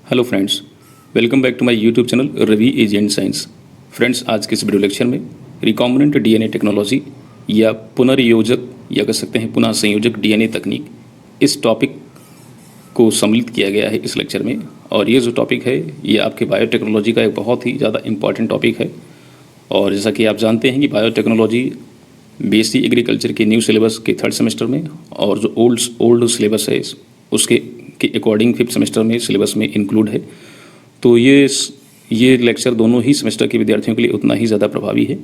Hello friends, welcome back to my YouTube channel Ravi agent science. Friends, आज के इस video lecture में recombinant DNA technology या पुनर्योजक या कह सकते हैं पुनः संयोजक डीएनए तकनीक, इस टॉपिक को सम्मिलित किया गया है इस लेक्चर में। और ये जो टॉपिक है ये आपके बायोटेक्नोलॉजी का एक बहुत ही ज़्यादा इंपॉर्टेंट टॉपिक है। और जैसा कि आप जानते हैं कि बायोटेक्नोलॉजी बीएससी एग्रीकल्चर के न्यू सिलेबस के थर्ड सेमेस्टर में और जो ओल्ड सिलेबस है उसके के अकॉर्डिंग फिफ्थ सेमेस्टर में सिलेबस में इंक्लूड है। तो ये लेक्चर दोनों ही सेमेस्टर के विद्यार्थियों के लिए उतना ही ज़्यादा प्रभावी है।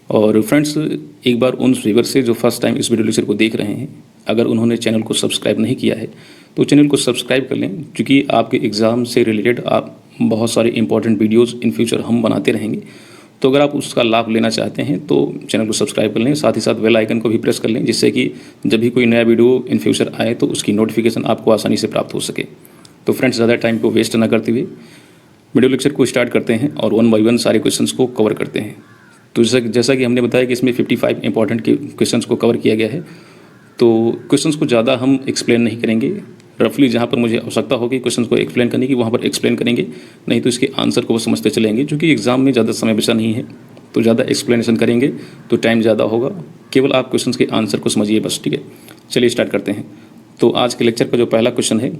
और फ्रेंड्स, एक बार उन व्यूअर से जो फर्स्ट टाइम इस वीडियो लेक्चर को देख रहे हैं, अगर उन्होंने चैनल को सब्सक्राइब नहीं किया है तो चैनल को सब्सक्राइब कर लें, क्योंकि आपके एग्ज़ाम से रिलेटेड आप बहुत सारे इंपॉर्टेंट वीडियोज़ इन फ्यूचर हम बनाते रहेंगे। तो अगर आप उसका लाभ लेना चाहते हैं तो चैनल को सब्सक्राइब कर लें, साथ ही साथ बेल आइकन को भी प्रेस कर लें, जिससे कि जब भी कोई नया वीडियो इन फ्यूचर आए तो उसकी नोटिफिकेशन आपको आसानी से प्राप्त हो सके। तो फ्रेंड्स, ज़्यादा टाइम को वेस्ट ना करते हुए वीडियो लेक्चर को स्टार्ट करते हैं और वन बाय वन सारे क्वेश्चंस को कवर करते हैं। तो जैसा कि हमने बताया कि इसमें 55 इंपॉर्टेंट क्वेश्चंस को कवर किया गया है। तो क्वेश्चंस को ज़्यादा हम एक्सप्लेन नहीं करेंगे, रफली जहाँ पर मुझे आवश्यकता होगी क्वेश्चन को एक्सप्लेन करने की वहाँ पर एक्सप्लेन करेंगे, नहीं तो इसके आंसर को वो समझते चलेंगे। क्योंकि एग्जाम में ज़्यादा समय बचा नहीं है, तो ज़्यादा एक्सप्लेनेशन करेंगे तो टाइम ज़्यादा होगा। केवल आप क्वेश्चन के आंसर को समझिए बस, ठीक है। चलिए स्टार्ट करते हैं। तो आज के लेक्चर का जो पहला क्वेश्चन है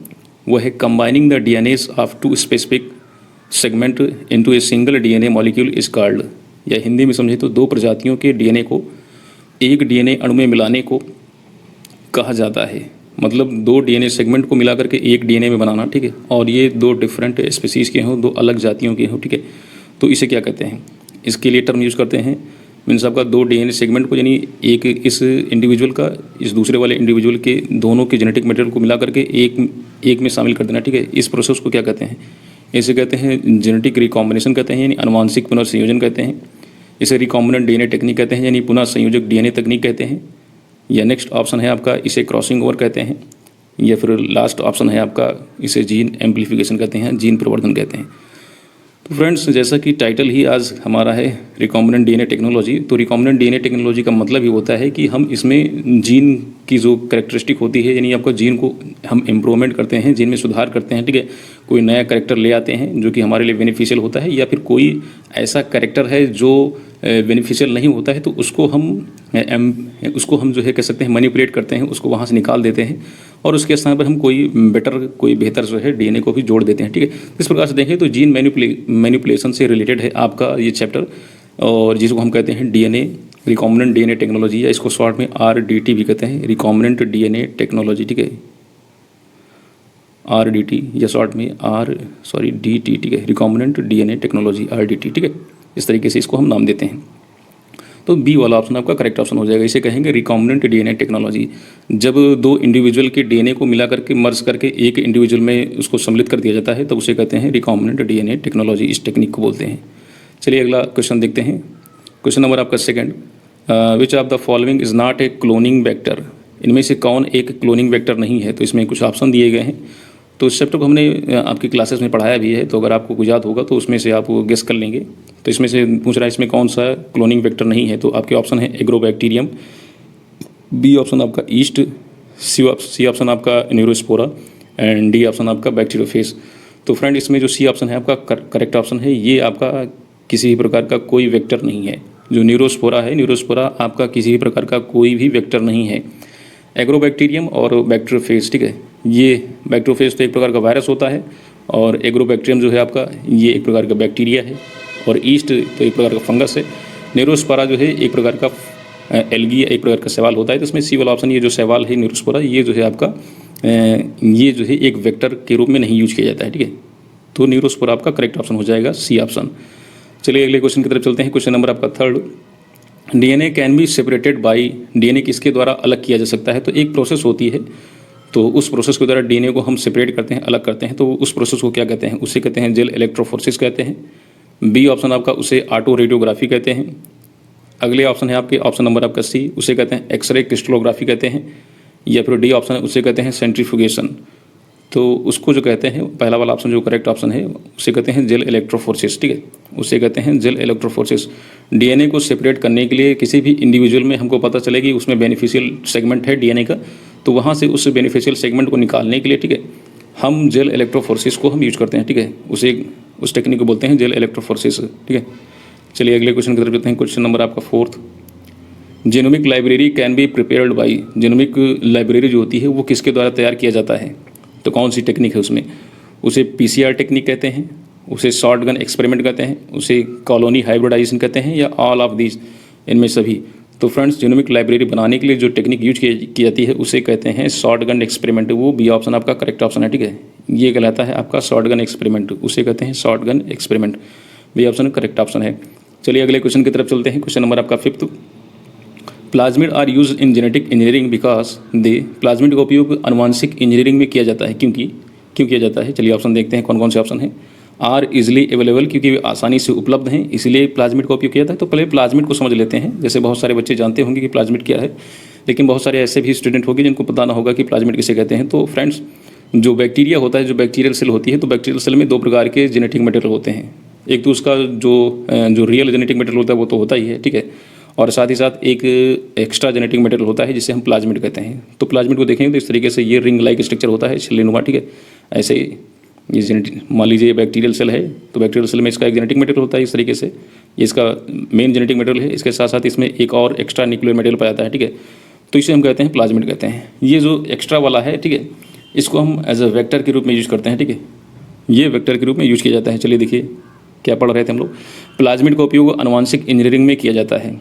वो है combining the DNAs of two specific segment into a single DNA molecule is called, या हिंदी में समझे तो दो प्रजातियों के डीएनए को एक डीएनए अणु में मिलाने को कहा जाता है। मतलब दो डीएनए सेगमेंट को मिला करके एक डीएनए में बनाना, ठीक है। और ये दो डिफरेंट स्पीसीज़ के हों, दो अलग जातियों के हों, ठीक है। तो इसे क्या कहते हैं? इसके लिए टर्म यूज़ करते हैं, मीन्स आपका दो डीएनए सेगमेंट को, यानी एक इस इंडिविजुअल का इस दूसरे वाले इंडिविजुअल के दोनों के जेनेटिक मटेरियल को मिला करके एक में शामिल कर देना, ठीक है। इस प्रोसेस को क्या कहते हैं? इसे कहते हैं जेनेटिक रिकॉम्बिनेशन कहते हैं, यानी अनुवांशिक पुनर्संयोजन कहते हैं। इसे रिकॉम्बिनेंट डीएनए टेक्निक कहते हैं, यानी पुनः संयोजक डीएनए तकनीक कहते हैं। या नेक्स्ट ऑप्शन है आपका इसे क्रॉसिंग ओवर कहते हैं, या फिर लास्ट ऑप्शन है आपका इसे जीन एम्प्लीफिकेशन कहते हैं, जीन प्रवर्धन कहते हैं। तो फ्रेंड्स, जैसा कि टाइटल ही आज हमारा है रिकॉम्बिनेंट डीएनए टेक्नोलॉजी, तो रिकॉम्बिनेंट डीएनए टेक्नोलॉजी का मतलब ही होता है कि हम इसमें जीन की जो कैरेक्टरिस्टिक होती है, यानी आपका जीन को हम इम्प्रूवमेंट करते हैं, जीन में सुधार करते हैं, ठीक है। कोई नया कैरेक्टर ले आते हैं जो कि हमारे लिए बेनिफिशियल होता है, या फिर कोई ऐसा कैरेक्टर है जो बेनिफिशियल नहीं होता है तो उसको हम जो है कह सकते हैं मैनिपुलेट करते हैं, उसको वहाँ से निकाल देते हैं और उसके स्थान पर हम कोई बेहतर जो है डीएनए को भी जोड़ देते हैं, ठीक है। इस प्रकार से देखें तो जीन मैनिपुलेशन से रिलेटेड है आपका ये चैप्टर, और जिसको हम कहते हैं डीएनए रिकॉम्बिनेंट डीएनए टेक्नोलॉजी, या इसको शॉर्ट में RDT भी कहते हैं, रिकॉम्बिनेंट डीएनए टेक्नोलॉजी, ठीक है। RDT या शॉर्ट में DT, ठीक है, रिकॉम्बिनेंट डीएनए टेक्नोलॉजी RDT, ठीक है। इस तरीके से इसको हम नाम देते हैं। तो बी वाला ऑप्शन आपका करेक्ट ऑप्शन हो जाएगा। इसे कहेंगे रिकॉम्बिनेंट डीएनए टेक्नोलॉजी। जब दो इंडिविजुअल के डीएनए को मिला करके मर्ज करके एक इंडिविजुअल में उसको सम्मिलित कर दिया जाता है तो उसे कहते हैं रिकॉम्बिनेंट डीएनए टेक्नोलॉजी, इस टेक्निक को बोलते हैं। चलिए अगला क्वेश्चन देखते हैं। क्वेश्चन नंबर आपका second, which of the following is not a cloning vector, इनमें से कौन एक क्लोनिंग वेक्टर नहीं है? तो इसमें कुछ ऑप्शन दिए गए हैं। तो इस चैप्टर को हमने आपकी क्लासेस में पढ़ाया भी है, तो अगर आपको याद होगा तो उसमें से आप गेस कर लेंगे। तो इसमें से पूछ रहा है इसमें कौन सा क्लोनिंग वेक्टर नहीं है, तो आपके ऑप्शन है एग्रोबैक्टीरियम, बी ऑप्शन आपका ईस्ट, सी ऑप्शन आपका न्यूरोस्पोरा, एंड डी ऑप्शन आपका बैक्टीरियोफेज। तो फ्रेंड, इसमें जो सी ऑप्शन है आपका करेक्ट ऑप्शन है। ये आपका किसी भी प्रकार का कोई वेक्टर नहीं है। जो न्यूरोस्पोरा है, न्यूरोस्पोरा आपका किसी भी प्रकार का कोई भी वेक्टर नहीं है। एग्रोबैक्टीरियम और बैक्टीरियोफेज, ठीक है, ये बैक्टीरियोफेज तो एक प्रकार का वायरस होता है, और एग्रोबैक्टीरियम जो है आपका ये एक प्रकार का बैक्टीरिया है, और ईस्ट तो एक प्रकार का फंगस है। न्यूरोस्पोरा जो है एक प्रकार का एल्गी, एक प्रकार का शैवाल होता है। तो इसमें सी वाला ऑप्शन, ये जो शैवाल है न्यूरोस्पोरा, ये जो है आपका ये जो है एक वेक्टर के रूप में नहीं यूज किया जाता है, ठीक है। तो न्यूरोस्पोरा आपका करेक्ट ऑप्शन हो जाएगा, सी ऑप्शन। चलिए अगले क्वेश्चन की तरफ चलते हैं। क्वेश्चन नंबर आपका third, DNA can be separated by, DNA किसके द्वारा अलग किया जा सकता है? तो एक प्रोसेस होती है, तो उस प्रोसेस के द्वारा डीएनए को हम सेपरेट करते हैं, अलग करते हैं। तो उस प्रोसेस को क्या कहते हैं? उसे कहते हैं जेल इलेक्ट्रोफोरेसिस कहते हैं। बी ऑप्शन आपका उसे ऑटो रेडियोग्राफी कहते हैं। अगले ऑप्शन है आपके ऑप्शन नंबर आपका सी, उसे कहते हैं एक्सरे क्रिस्टलोग्राफी कहते हैं। या फिर डी ऑप्शन है उसे कहते हैं सेंट्रीफ्यूगेशन। तो उसको जो कहते हैं, पहला वाला ऑप्शन जो करेक्ट ऑप्शन है उसे कहते हैं जेल इलेक्ट्रोफोरेसिस, ठीक है, उसे कहते हैं जेल इलेक्ट्रोफोरेसिस। डीएनए को सेपरेट करने के लिए किसी भी इंडिविजुअल में हमको पता चले कि उसमें बेनिफिशियल सेगमेंट है डीएनए का, तो वहाँ से उस बेनिफिशियल सेगमेंट को निकालने के लिए, ठीक है, हम जेल इलेक्ट्रोफोरेसिस को हम यूज करते हैं, ठीक है, उस टेक्निक को बोलते हैं जेल इलेक्ट्रोफोरेसिस, ठीक है। चलिए अगले क्वेश्चन की तरफ चलते हैं। क्वेश्चन नंबर आपका 4th, genomic library can be prepared by, genomic library जो होती है वो किसके द्वारा तैयार किया जाता है, तो कौन सी टेक्निक है उसमें, उसे PCR टेक्निक कहते हैं, उसे शॉटगन एक्सपेरिमेंट कहते हैं, उसे कॉलोनी हाइब्रिडाइजेशन कहते हैं, या ऑल ऑफ दीज, इनमें सभी। तो फ्रेंड्स जेनोमिक लाइब्रेरी बनाने के लिए जो टेक्निक यूज की जाती है उसे कहते हैं शॉटगन एक्सपेरिमेंट। वो बी ऑप्शन आपका करेक्ट ऑप्शन है, ठीक है। ये कहलाता है आपका शॉटगन एक्सपेरिमेंट, उसे कहते हैं shotgun experiment. B option correct option है। चलिए अगले क्वेश्चन की तरफ चलते हैं। क्वेश्चन नंबर आपका 5th, plasmid are use in genetic engineering because they, plasmid का उपयोग आनुवांशिक इंजीनियरिंग में किया जाता है, क्यों किया जाता है। चलिए ऑप्शन देखते हैं कौन कौन से ऑप्शन हैं। आर इजली अवेलेबल, क्योंकि वे आसानी से उपलब्ध हैं इसलिए प्लाज्मिड का उपयोग किया जाता है। तो पहले प्लाज्मिड को समझ लेते हैं। जैसे बहुत सारे बच्चे जानते होंगे कि प्लाज्मिड क्या है, लेकिन बहुत सारे ऐसे भी स्टूडेंट होंगे जिनको पता ना होगा कि प्लाज्मिड किसे कहते हैं। तो फ्रेंड्स जो बैक्टीरिया होता है, जो बैक्टीरियल सेल होती है, तो बैक्टीरियल सेल में 2 प्रकार के जेनेटिक मटेरियल होते हैं। एक तो उसका जो रियल जेनेटिक मटेरियल होता है वो तो होता ही है, ठीक है, और साथ ही साथ एक एक्स्ट्रा जेनेटिक मटेरियल होता है जिसे हम प्लाज्मिड कहते हैं। तो प्लाज्मिड को देखेंगे तो इस तरीके से ये रिंग लाइक स्ट्रक्चर होता है, छिल्लीनुमा, ठीक है। ऐसे ये जेनेटिक, मान लीजिए बैक्टीरियल सेल है तो बैक्टीरियल सेल में इसका एक जेनेटिक मटेरियल होता है इस तरीके से, ये इसका मेन जेनेटिक मटेरियल है। इसके साथ साथ इसमें एक और एक्स्ट्रा न्यूक्लियर मटेरियल पाया जाता है, ठीक है। तो इसे हम कहते हैं प्लाज्मिड कहते हैं। ये जो एक्स्ट्रा वाला है, ठीक है, इसको हम एज अ वेक्टर के रूप में यूज करते हैं, ठीक है। ये वेक्टर के रूप में यूज किया जाता है। चलिए देखिए क्या पढ़ रहे थे हम लोग। प्लाज्मिड का उपयोग आनुवांशिक इंजीनियरिंग में किया जाता है।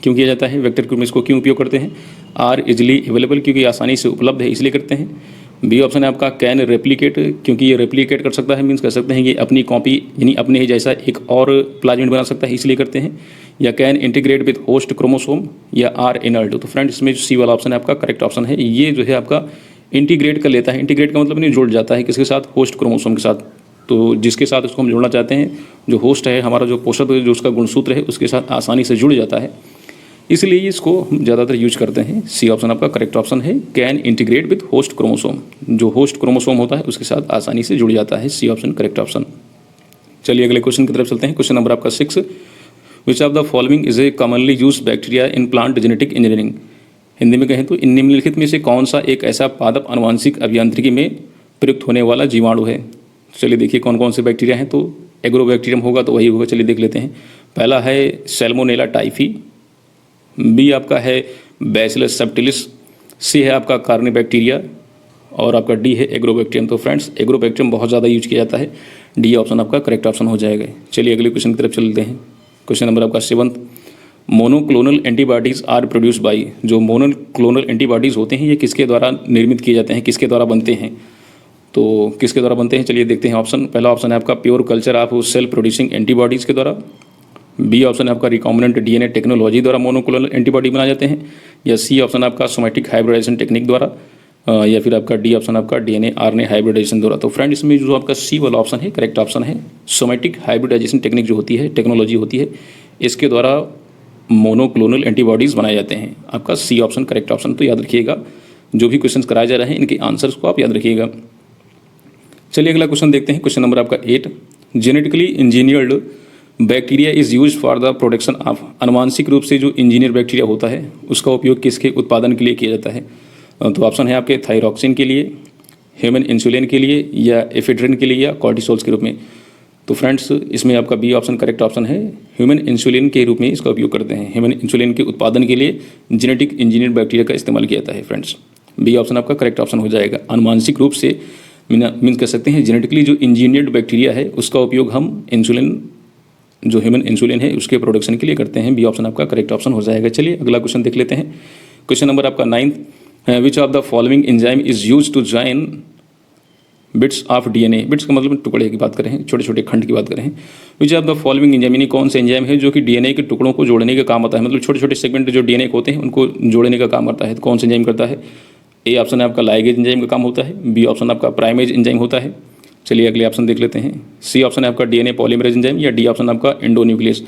क्यों किया जाता है वेक्टर के रूप में, इसको क्यों उपयोग करते हैं। आर इजली अवेलेबल, क्योंकि आसानी से उपलब्ध है इसलिए करते हैं। बी ऑप्शन है आपका कैन रेप्लिकेट, क्योंकि ये रेप्लिकेट कर सकता है, मीन्स कह सकते हैं कि अपनी कॉपी यानी अपने ही जैसा एक और प्लाज्मिड बना सकता है इसलिए करते हैं। या can integrate with host chromosome, या आर इनर्ट। तो फ्रेंड्स इसमें जो सी वाला ऑप्शन है आपका करेक्ट ऑप्शन है। ये जो है आपका इंटीग्रेट कर लेता है। इंटीग्रेट का मतलब नहीं जुड़ जाता है किसके साथ, होस्ट क्रोमोसोम के साथ। तो जिसके साथ उसको हम जोड़ना चाहते हैं, जो होस्ट है हमारा, जो पोषक जो उसका गुणसूत्र है उसके साथ आसानी से जुड़ जाता है, इसलिए इसको हम ज़्यादातर यूज करते हैं। सी ऑप्शन आपका करेक्ट ऑप्शन है, can integrate with host chromosome. जो होस्ट क्रोमोसोम होता है उसके साथ आसानी से जुड़ जाता है। C option correct option. चलिए अगले क्वेश्चन की तरफ चलते हैं। क्वेश्चन नंबर आपका 6, विच of the following is a commonly use bacteria in plant genetic engineering. Hindi में कहें तो इन निम्नलिखित में से कौन सा एक ऐसा पादप आनुवांशिक अभियांत्रिकी में प्रयुक्त होने वाला जीवाणु है। चलिए देखिए कौन कौन से बैक्टीरिया हैं। तो एग्रोबैक्टीरियम होगा तो वही होगा। चलिए देख लेते हैं। पहला है सैल्मोनेला टाइफी, बी आपका है बैसिलस सबटिलिस, सी है आपका कार्निबैक्टीरिया, और आपका डी है एग्रोबैक्टीरियम। तो फ्रेंड्स एग्रोबैक्टीरियम बहुत ज़्यादा यूज किया जाता है। डी ऑप्शन आपका करेक्ट ऑप्शन हो जाएगा। चलिए अगले क्वेश्चन की तरफ चलते हैं। क्वेश्चन नंबर आपका 7, monoclonal antibodies are produce by. जो मोनोक्लोनल एंटीबॉडीज़ होते हैं ये किसके द्वारा निर्मित किए जाते हैं, किसके द्वारा बनते हैं। तो किसके द्वारा बनते हैं चलिए देखते हैं। ऑप्शन, पहला ऑप्शन है आपका pure culture of cell producing antibodies के द्वारा। बी ऑप्शन है आपका रिकॉम्बिनेंट डीएनए टेक्नोलॉजी द्वारा मोनोक्लोनल एंटीबॉडी बनाए जाते हैं। या सी ऑप्शन आपका सोमैटिक हाइब्रिडाइजेशन टेक्निक द्वारा, या फिर आपका डी ऑप्शन आपका डीएनए आरएनए हाइब्रिडाइजेशन द्वारा। तो फ्रेंड इसमें जो आपका सी वाला ऑप्शन है करेक्ट ऑप्शन है। सोमैटिक हाइब्रिडाइजेशन टेक्निक जो होती है, टेक्नोलॉजी होती है, इसके द्वारा मोनोक्लोनल एंटीबॉडीज़ बनाए जाते हैं। आपका सी ऑप्शन करेक्ट ऑप्शन। तो याद रखिएगा जो भी क्वेश्चन कराए जा रहे हैं इनके आंसर्स को आप याद रखिएगा। चलिए अगला क्वेश्चन देखते हैं। क्वेश्चन नंबर आपका 8, genetically engineered bacteria is use for the production of. अनुवांशिक रूप से जो इंजीनियर बैक्टीरिया होता है उसका उपयोग किसके उत्पादन के लिए किया जाता है। तो ऑप्शन है आपके थायरॉक्सिन के लिए, ह्यूमन इंसुलिन के लिए, या एफेड्रिन के लिए, या कॉर्टिसोल्स के रूप में। तो फ्रेंड्स इसमें आपका बी ऑप्शन करेक्ट ऑप्शन है। ह्यूमन इंसुलिन के रूप में इसका उपयोग करते हैं। ह्यूमन इंसुलिन के उत्पादन के लिए जेनेटिक इंजीनियर बैक्टीरिया का इस्तेमाल किया जाता है। फ्रेंड्स बी ऑप्शन आपका करेक्ट ऑप्शन हो जाएगा। अनुवांशिक रूप से मीन कह सकते हैं जेनेटिकली जो इंजीनियर्ड बैक्टीरिया है उसका उपयोग हम इंसुलिन, जो ह्यूमन इंसुलिन है उसके प्रोडक्शन के लिए करते हैं। बी ऑप्शन आपका करेक्ट ऑप्शन हो जाएगा। चलिए अगला क्वेश्चन देख लेते हैं। क्वेश्चन नंबर आपका 9, which of the following enzyme is use to join bits of DNA. Bits का मतलब टुकड़े की बात करें, छोटे छोटे खंड की बात करें। विच ऑफ द फॉलोइंग एंजाइम, यानी कौन से एंजाइम है जो कि डीएनए के टुकड़ों को जोड़ने का काम आता है, मतलब छोटे छोटे सेगमेंट जो डीएनए होते हैं उनको जोड़ने का काम करता है। तो कौन सा एंजाइम करता है। ए ऑप्शन है आपका लाइगेज एंजाइम का काम होता है। बी ऑप्शन आपका प्राइमेज एंजाइम होता है। चलिए अगले ऑप्शन देख लेते हैं। सी ऑप्शन है आपका डीएनए पॉलीमरेज एंजाइम, या डी ऑप्शन आपका एंडोन्यूक्लियस।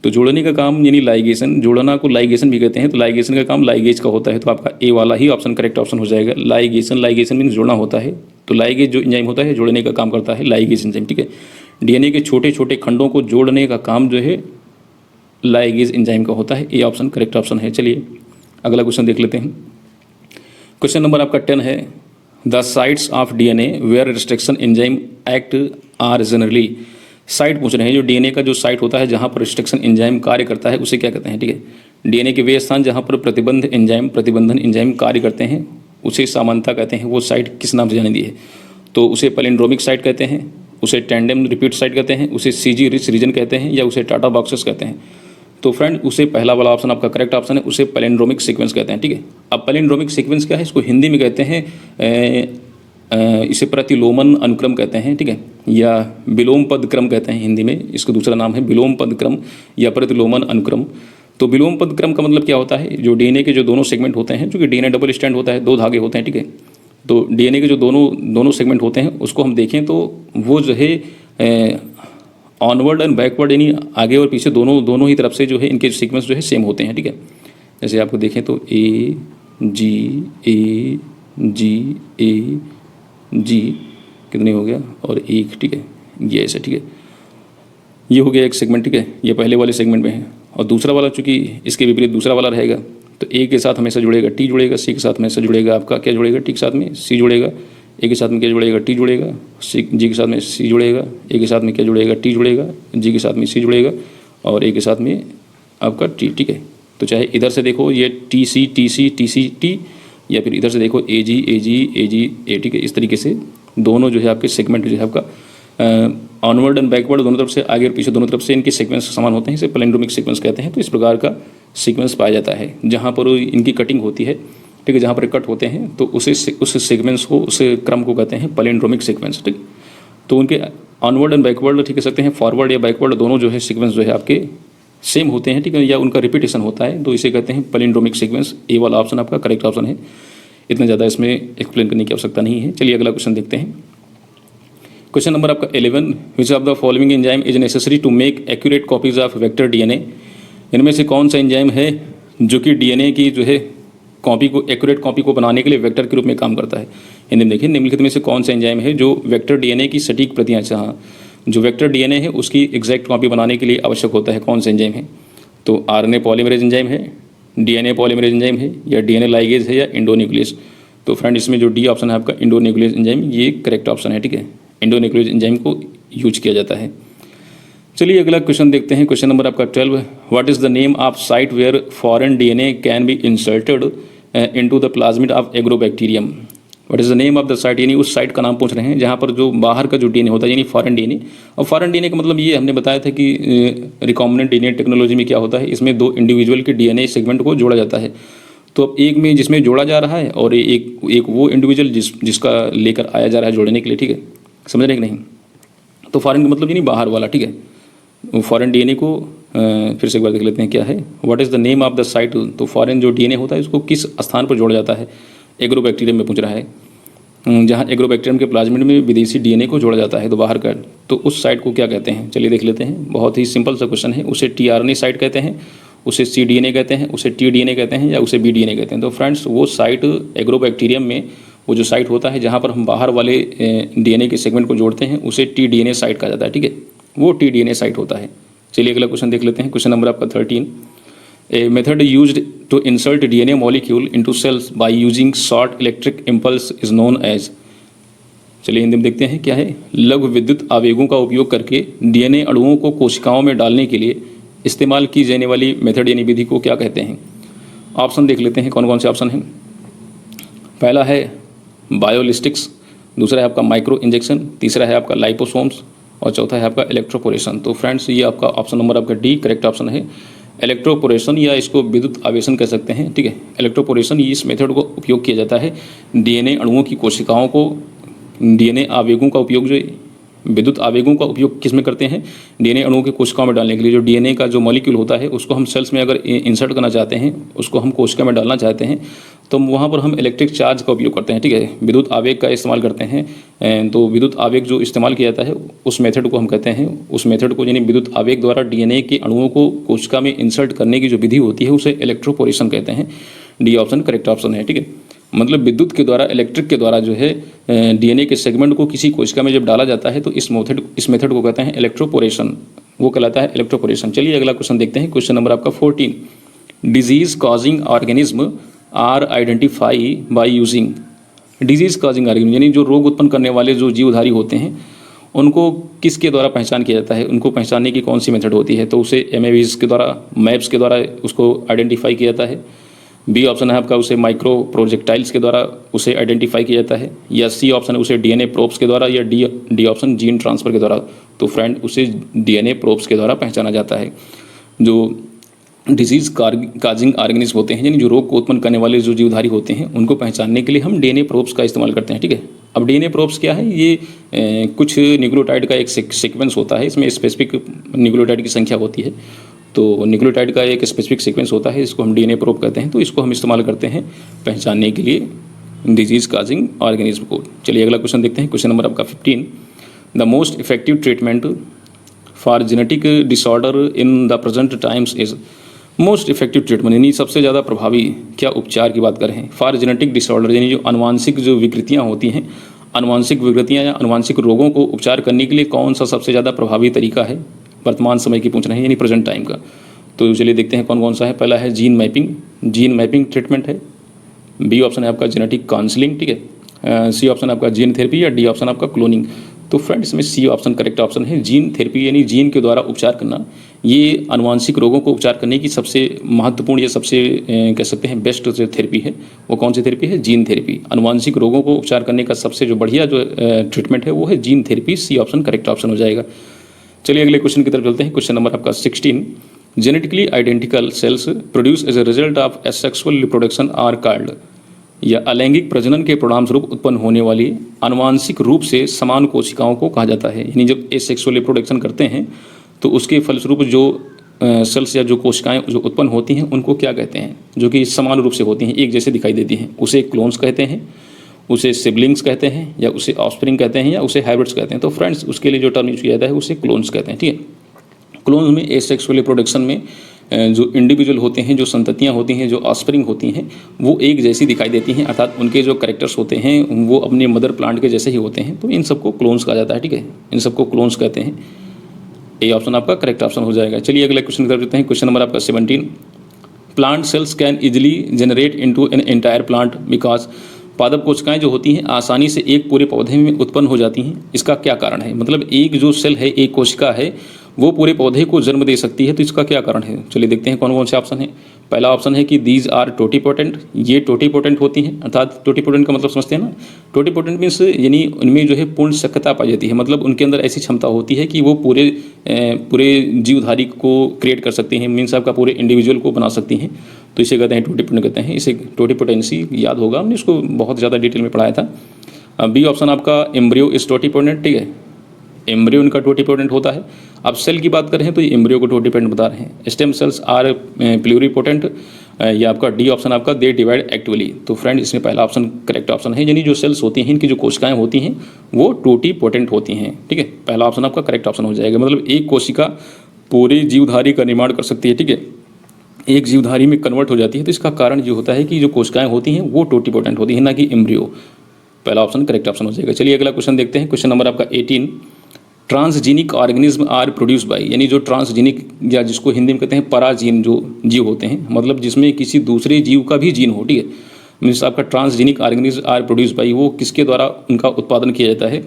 तो जोड़ने का काम यानी लाइगेशन, जोड़ना को लाइगेशन भी कहते हैं। तो लाइगेशन का काम लाइगेज का होता है। तो आपका ए वाला ही ऑप्शन करेक्ट ऑप्शन हो जाएगा। लाइगेशन मीन जोड़ना होता है। तो लाइगेज जो एंजाइम होता है जोड़ने का काम करता है, लाइगेज एंजाइम, ठीक है। डीएनए के छोटे छोटे खंडों को जोड़ने का काम जो है लाइगेज एंजाइम का होता है। ए ऑप्शन करेक्ट ऑप्शन है। चलिए अगला क्वेश्चन देख लेते हैं। क्वेश्चन नंबर आपका 10 है, the sites of DNA where restriction enzyme act are generally. Site पूछ रहे हैं, जो डीएनए का जो साइट होता है जहाँ पर रिस्ट्रिक्शन एंजाइम कार्य करता है उसे क्या कहते हैं, ठीक है। डीएनए के वे स्थान जहाँ पर प्रतिबंधन एंजाइम कार्य करते हैं उसे सामान्यता कहते हैं। वो साइट किस नाम से जानी दी है, तो उसे पैलिंड्रोमिक साइट कहते हैं, उसे टैंडेम रिपीट साइट कहते हैं, उसे सीजी रिच रीजन कहते हैं, या उसे टाटा बॉक्सेस कहते हैं। तो फ्रेंड उसे पहला वाला ऑप्शन आपका करेक्ट ऑप्शन है, उसे पैलिंड्रोमिक सीक्वेंस कहते हैं, ठीक है। अब पैलिंड्रोमिक सीक्वेंस क्या है, इसको हिंदी में कहते हैं इसे प्रतिलोमन अनुक्रम कहते हैं, ठीक है, या विलोम पद क्रम कहते हैं हिंदी में। इसका दूसरा नाम है विलोम पद क्रम या प्रतिलोमन अनुक्रम। तो विलोम पद क्रम का मतलब क्या होता है, जो डीएनए के जो दोनों सेगमेंट होते हैं, चूँकि डीएनए डबल स्ट्रैंड होता है, 2 धागे होते हैं, ठीक है। तो डीएनए के जो दोनों सेगमेंट होते हैं उसको हम देखें तो वो जो है ऑनवर्ड एंड बैकवर्ड, यानी आगे और पीछे दोनों ही तरफ से जो है इनके सीक्वेंस जो है सेम होते हैं, ठीक है। जैसे आपको देखें तो ए जी कितने हो गया और एक, ठीक है, ये ऐसे, ठीक है। ये हो गया एक सेगमेंट, ठीक है, ये पहले वाले सेगमेंट में है। और दूसरा वाला चूँकि इसके विपरीत दूसरा वाला रहेगा, तो ए के साथ हमेशा जुड़ेगा टी जुड़ेगा, सी के साथ हमेशा जुड़ेगा आपका क्या जुड़ेगा, टी के साथ में सी जुड़ेगा, ए के साथ में क्या जुड़ेगा, टी जुड़ेगा, सी जी के साथ में सी जुड़ेगा, ए के साथ में क्या जुड़ेगा, टी जुड़ेगा, जी के साथ में सी जुड़ेगा, और ए के साथ में आपका टी, ठीक है। तो चाहे इधर से देखो ये टी सी टी, या फिर इधर से देखो ए जी ए, ठीक है। इस तरीके से दोनों जो है आपके सेगमेंट जो है आपका ऑनवर्ड एंड बैकवर्ड दोनों तरफ से, आगे और पीछे दोनों तरफ से इनके सीक्वेंस समान होते हैं, इसे पैलिंड्रोमिक सीक्वेंस कहते हैं। तो इस प्रकार का सीक्वेंस पाया जाता है जहाँ पर इनकी कटिंग होती है, ठीक है, जहाँ पर कट होते हैं तो उस सीक्वेंस को, उस क्रम को कहते हैं पैलिंड्रोमिक सीक्वेंस, ठीक। तो उनके ऑनवर्ड एंड बैकवर्ड, ठीक कह सकते हैं, फॉरवर्ड या बैकवर्ड दोनों जो है सीक्वेंस जो है आपके सेम होते हैं, ठीक है, या उनका रिपीटेशन होता है, तो इसे कहते हैं पैलिंड्रोमिक सीक्वेंस। ए वाला ऑप्शन आपका करेक्ट ऑप्शन है, इतना ज़्यादा इसमें एक्सप्लेन करने की आवश्यकता नहीं है। चलिए अगला क्वेश्चन देखते हैं। क्वेश्चन नंबर आपका 11, which of the following enzyme is necessary to make accurate copies of vector DNA. इनमें से कौन सा एंजाइम है जो कि डीएनए की जो है कॉपी को, एक्यूरेट कॉपी को बनाने के लिए वेक्टर के रूप में काम करता है। हिंदी में देखिए, निम्नलिखित में से कौन सा एंजाइम है जो वेक्टर डीएनए की सटीक प्रतियां, हाँ, जो वेक्टर डीएनए है उसकी एग्जैक्ट कॉपी बनाने के लिए आवश्यक होता है, कौन सा एंजाइम है। तो आरएनए पॉलीमरेज एंजाइम है, डीएनए पॉलीमरेज एंजाइम है, या डीएनए लाइगेज है, या इंडोन्यूक्लियस। तो फ्रेंड इसमें जो डी ऑप्शन है आपका इंडोन्यूक्लियस एंजाइम, ये करेक्ट ऑप्शन है, ठीक है। इंडोन्यूक्लियस एंजाइम को यूज किया जाता है। चलिए अगला क्वेश्चन देखते हैं। क्वेश्चन नंबर आपका 12, what is the name of site where foreign DNA can be inserted into the plasmid of agrobacterium. What is the name of the site, यानी उस साइट का नाम पूछ रहे हैं जहाँ पर जो बाहर का जो डीएनए होता है, यानी फॉरेन डीएनए। और फॉरेन डीएनए का मतलब ये हमने बताया था कि रिकॉम्बिनेंट डीएनए टेक्नोलॉजी में क्या होता है, इसमें 2 इंडिविजुअल के डीएनए सेगमेंट को जोड़ा जाता है। तो अब एक में जिसमें जोड़ा जा रहा है और एक वो इंडिविजुअल जिसका लेकर आया जा रहा है जोड़ने के लिए, ठीक है, समझ रहे कि नहीं। तो फॉरेन का मतलब यानी बाहर वाला, ठीक है। फॉरेन डीएनए को फिर से एक बार देख लेते हैं क्या है, what is the name of the site. तो फॉरेन जो डीएनए होता है उसको किस स्थान पर जोड़ा जाता है, एग्रोबैक्टीरियम में पूछ रहा है, जहाँ एग्रोबैक्टीरियम के प्लाज्मिड में विदेशी डीएनए को जोड़ा जाता है, तो बाहर का, तो उस साइट को क्या कहते हैं। चलिए देख लेते हैं, बहुत ही सिंपल सा क्वेश्चन है। उसे टीआरएनए साइट कहते हैं, उसे cDNA कहते हैं, उसे tDNA कहते हैं, या उसे bDNA कहते हैं। तो फ्रेंड्स वो साइट एग्रोबैक्टीरियम में वो जो साइट होता है जहाँ पर हम बाहर वाले डीएनए के सेगमेंट को जोड़ते हैं उसे tDNA साइट कहा जाता है, ठीक है, वो tDNA साइट होता है। चलिए अगला क्वेश्चन देख लेते हैं। क्वेश्चन नंबर आपका 13, a method used to insert DNA molecule into cells by using short electric impulse is known as. चलिए हिंदी में देखते हैं क्या है। लघु विद्युत आवेगों का उपयोग करके डीएनए अणुओं को कोशिकाओं में डालने के लिए इस्तेमाल की जाने वाली मेथड यानी विधि को क्या कहते हैं। ऑप्शन देख लेते हैं कौन कौन से ऑप्शन हैं। पहला है बायोलिस्टिक्स, दूसरा है आपका माइक्रो इंजेक्शन, तीसरा है आपका लाइपोसोम्स, और चौथा है आपका इलेक्ट्रोपोरेशन। तो फ्रेंड्स ये आपका ऑप्शन नंबर आपका डी करेक्ट ऑप्शन है, इलेक्ट्रोपोरेशन, या इसको विद्युत आवेशन कह सकते हैं, ठीक है। इलेक्ट्रोपोरेशन इस मेथड को उपयोग किया जाता है डीएनए अणुओं की कोशिकाओं को, डीएनए आवेगों का उपयोग, जो विद्युत आवेगों का उपयोग किस में करते हैं, डीएनए अणुओं की कोशिकाओं में डालने के लिए। जो डीएनए का जो मॉलिक्यूल होता है उसको हम सेल्स में अगर इंसर्ट करना चाहते हैं, उसको हम कोशिका में डालना चाहते हैं, तो वहाँ पर हम इलेक्ट्रिक चार्ज का उपयोग करते हैं, ठीक है, विद्युत आवेग का इस्तेमाल करते हैं। तो विद्युत आवेग जो इस्तेमाल किया जाता है उस मेथड को हम कहते हैं, उस मेथड को यानी विद्युत आवेग द्वारा डीएनए के अणुओं को कोशिका में इंसर्ट करने की जो विधि होती है उसे इलेक्ट्रोपोरेशन कहते हैं। डी ऑप्शन करेक्ट ऑप्शन है, ठीक है। मतलब विद्युत के द्वारा, इलेक्ट्रिक के द्वारा जो है डीएनए के सेगमेंट को किसी कोशिका में जब डाला जाता है तो इस मेथड को कहते हैं इलेक्ट्रोपोरेशन, वो कहलाता है इलेक्ट्रोपोरेशन। चलिए अगला क्वेश्चन देखते हैं। क्वेश्चन नंबर आपका 14, disease causing organism are identify by using. Disease causing organism यानी जो रोग उत्पन्न करने वाले जो जीवधारी होते हैं उनको किसके द्वारा पहचान किया जाता है, उनको पहचानने की कौन सी मेथड होती है, तो उसे एमएवीज के द्वारा, मैप्स के द्वारा उसको आइडेंटिफाई किया जाता है। बी ऑप्शन है आपका, उसे माइक्रो प्रोजेक्टाइल्स के द्वारा उसे आइडेंटिफाई किया जाता है, या सी ऑप्शन है उसे डीएनए प्रोब्स के द्वारा, या डी ऑप्शन जीन ट्रांसफ़र के द्वारा। तो फ्रेंड उसे डीएनए प्रोब्स के द्वारा पहचाना जाता है। जो डिजीज़ काजिंग ऑर्गेनिज्म होते हैं यानी जो रोग को उत्पन्न करने वाले जो जीवधारी होते हैं उनको पहचानने के लिए हम डीएनए प्रोब्स का इस्तेमाल करते हैं। ठीक है, अब डीएनए प्रोब्स क्या है, ये कुछ न्यूक्लियोटाइड का एक सीक्वेंस होता है, इसमें स्पेसिफिक न्यूक्लियोटाइड की संख्या होती है। तो न्यूक्लियोटाइड का एक स्पेसिफिक सीक्वेंस होता है, इसको हम डीएनए प्रोब कहते हैं। तो इसको हम इस्तेमाल करते हैं पहचानने के लिए डिजीज़ काजिंग ऑर्गेनिज्म को। चलिए अगला क्वेश्चन देखते हैं। क्वेश्चन नंबर आपका 15, the most effective treatment for genetic disorder in the present times is. Most effective treatment यानी सबसे ज़्यादा प्रभावी क्या उपचार की बात करें फॉर जेनेटिक डिसऑर्डर यानी जो अनुवांशिक जो विकृतियाँ होती हैं, अनुवांशिक विकृतियाँ या अनुवांशिक रोगों को उपचार करने के लिए कौन सा सबसे ज़्यादा प्रभावी तरीका है, वर्तमान समय की पूछ रहे हैं यानी प्रेजेंट टाइम का। तो चलिए देखते हैं कौन कौन सा है। पहला है जीन मैपिंग ट्रीटमेंट है। बी ऑप्शन है आपका जेनेटिक काउंसलिंग, ठीक है। सी ऑप्शन आपका जीन थेरेपी, या डी ऑप्शन आपका क्लोनिंग। तो फ्रेंड्स इसमें सी ऑप्शन करेक्ट ऑप्शन है, जीन थेरेपी यानी जीन के द्वारा उपचार करना। ये अनुवांशिक रोगों को उपचार करने की सबसे महत्वपूर्ण या सबसे कह सकते हैं बेस्ट जो थेरेपी है वो कौन सी थेरेपी है, जीन थेरेपी। अनुवांशिक रोगों को उपचार करने का सबसे जो बढ़िया जो ट्रीटमेंट है वो है gene therapy. C option correct option हो जाएगा। चलिए अगले क्वेश्चन की तरफ चलते हैं। क्वेश्चन नंबर आपका 16, genetically identical cells produce as a result of asexual reproduction are called. या अलैंगिक प्रजनन के परिणामस्वरूप उत्पन्न होने वाली अनुवांशिक रूप से समान कोशिकाओं को कहा जाता है। यानी जब एसेक्सुअल रिप्रोडक्शन करते हैं तो उसके फलस्वरूप जो सेल्स या जो कोशिकाएं जो उत्पन्न होती हैं उनको क्या कहते हैं, जो कि समान रूप से होती हैं, एक जैसे दिखाई देती हैं, उसे क्लोन्स कहते हैं, उसे सिबलिंग्स कहते हैं, या उसे ऑफस्प्रिंग कहते हैं, या उसे हाइब्रिड्स कहते हैं। तो फ्रेंड्स उसके लिए जो टर्म यूज किया जाता है उसे क्लोन्स कहते हैं। ठीक है, क्लोन्स में एसेक्सुअल रिप्रोडक्शन में जो इंडिविजुअल होते हैं, जो संततियाँ होती हैं, जो ऑफस्प्रिंग होती हैं, वो एक जैसी दिखाई देती हैं, अर्थात उनके जो कैरेक्टर्स होते हैं वो अपने मदर प्लांट के जैसे ही होते हैं। तो इन सबको क्लोन्स कहा जाता है। ठीक है, इन सबको क्लोन्स कहते हैं। ए ऑप्शन आपका करेक्ट ऑप्शन हो जाएगा। चलिए अगले क्वेश्चन की तरफ चलते हैं। क्वेश्चन नंबर आपका 17, plant cells can easily generate into an entire plant because. पादप कोशिकाएं जो होती हैं आसानी से एक पूरे पौधे में उत्पन्न हो जाती हैं, इसका क्या कारण है। मतलब एक जो सेल है, एक कोशिका है, वो पूरे पौधे को जन्म दे सकती है, तो इसका क्या कारण है। चलिए देखते हैं कौन कौन से ऑप्शन है। पहला ऑप्शन है कि दीज आर टोटीपोटेंट, ये टोटीपोटेंट होती हैं, अर्थात टोटीपोटेंट का मतलब समझते हैं ना, टोटीपोटेंट मीन्स यानी उनमें जो है पूर्ण सक्रियता पाई जाती है, मतलब उनके अंदर ऐसी क्षमता होती है कि वो पूरे जीवधारी को क्रिएट कर सकती हैं, मीन्स आपका पूरे इंडिविजुअल को बना सकती हैं। तो इसे कहते हैं टोटीपोटेंट कहते हैं। इसे टोटीपोटेंसी याद होगा, हमने इसको बहुत ज़्यादा डिटेल में पढ़ाया था। बी ऑप्शन आपका एम्ब्रियो इज टोटीपोटेंट, ठीक है, एम्ब्रियो इनका टोटीपोटेंट होता है। अब सेल की बात करें तो ये एम्ब्रियो को टोटीपोटेंट बता रहे हैं। स्टेम सेल्स आर प्लूरीपोटेंट, या आपका डी ऑप्शन आपका दे डिवाइड एक्टिवली। तो फ्रेंड इसमें पहला ऑप्शन करेक्ट ऑप्शन है, यानी जो सेल्स होती हैं, इनकी जो कोशिकाएं होती हैं वो टोटीपोटेंट होती हैं। ठीक है, पहला ऑप्शन आपका करेक्ट ऑप्शन हो जाएगा। मतलब एक कोशिका पूरे जीवधारी का निर्माण कर सकती है। ठीक है, एक जीवधारी में कन्वर्ट हो जाती है, तो इसका कारण जो होता है कि जो कोशिकाएं होती हैं वो टोटीपोटेंट होती हैं, ना कि एम्ब्रियो। पहला ऑप्शन करेक्ट ऑप्शन हो जाएगा। चलिए अगला क्वेश्चन देखते हैं। क्वेश्चन नंबर आपका 18, transgenic organism are produce by, यानी जो ट्रांसजीनिक या जिसको हिंदी में कहते हैं पराजीन जो जीव होते हैं, मतलब जिसमें किसी दूसरे जीव का भी जीन हो। ठीक है, मीन्स आपका transgenic organism are produce by, वो किसके द्वारा उनका उत्पादन किया जाता है।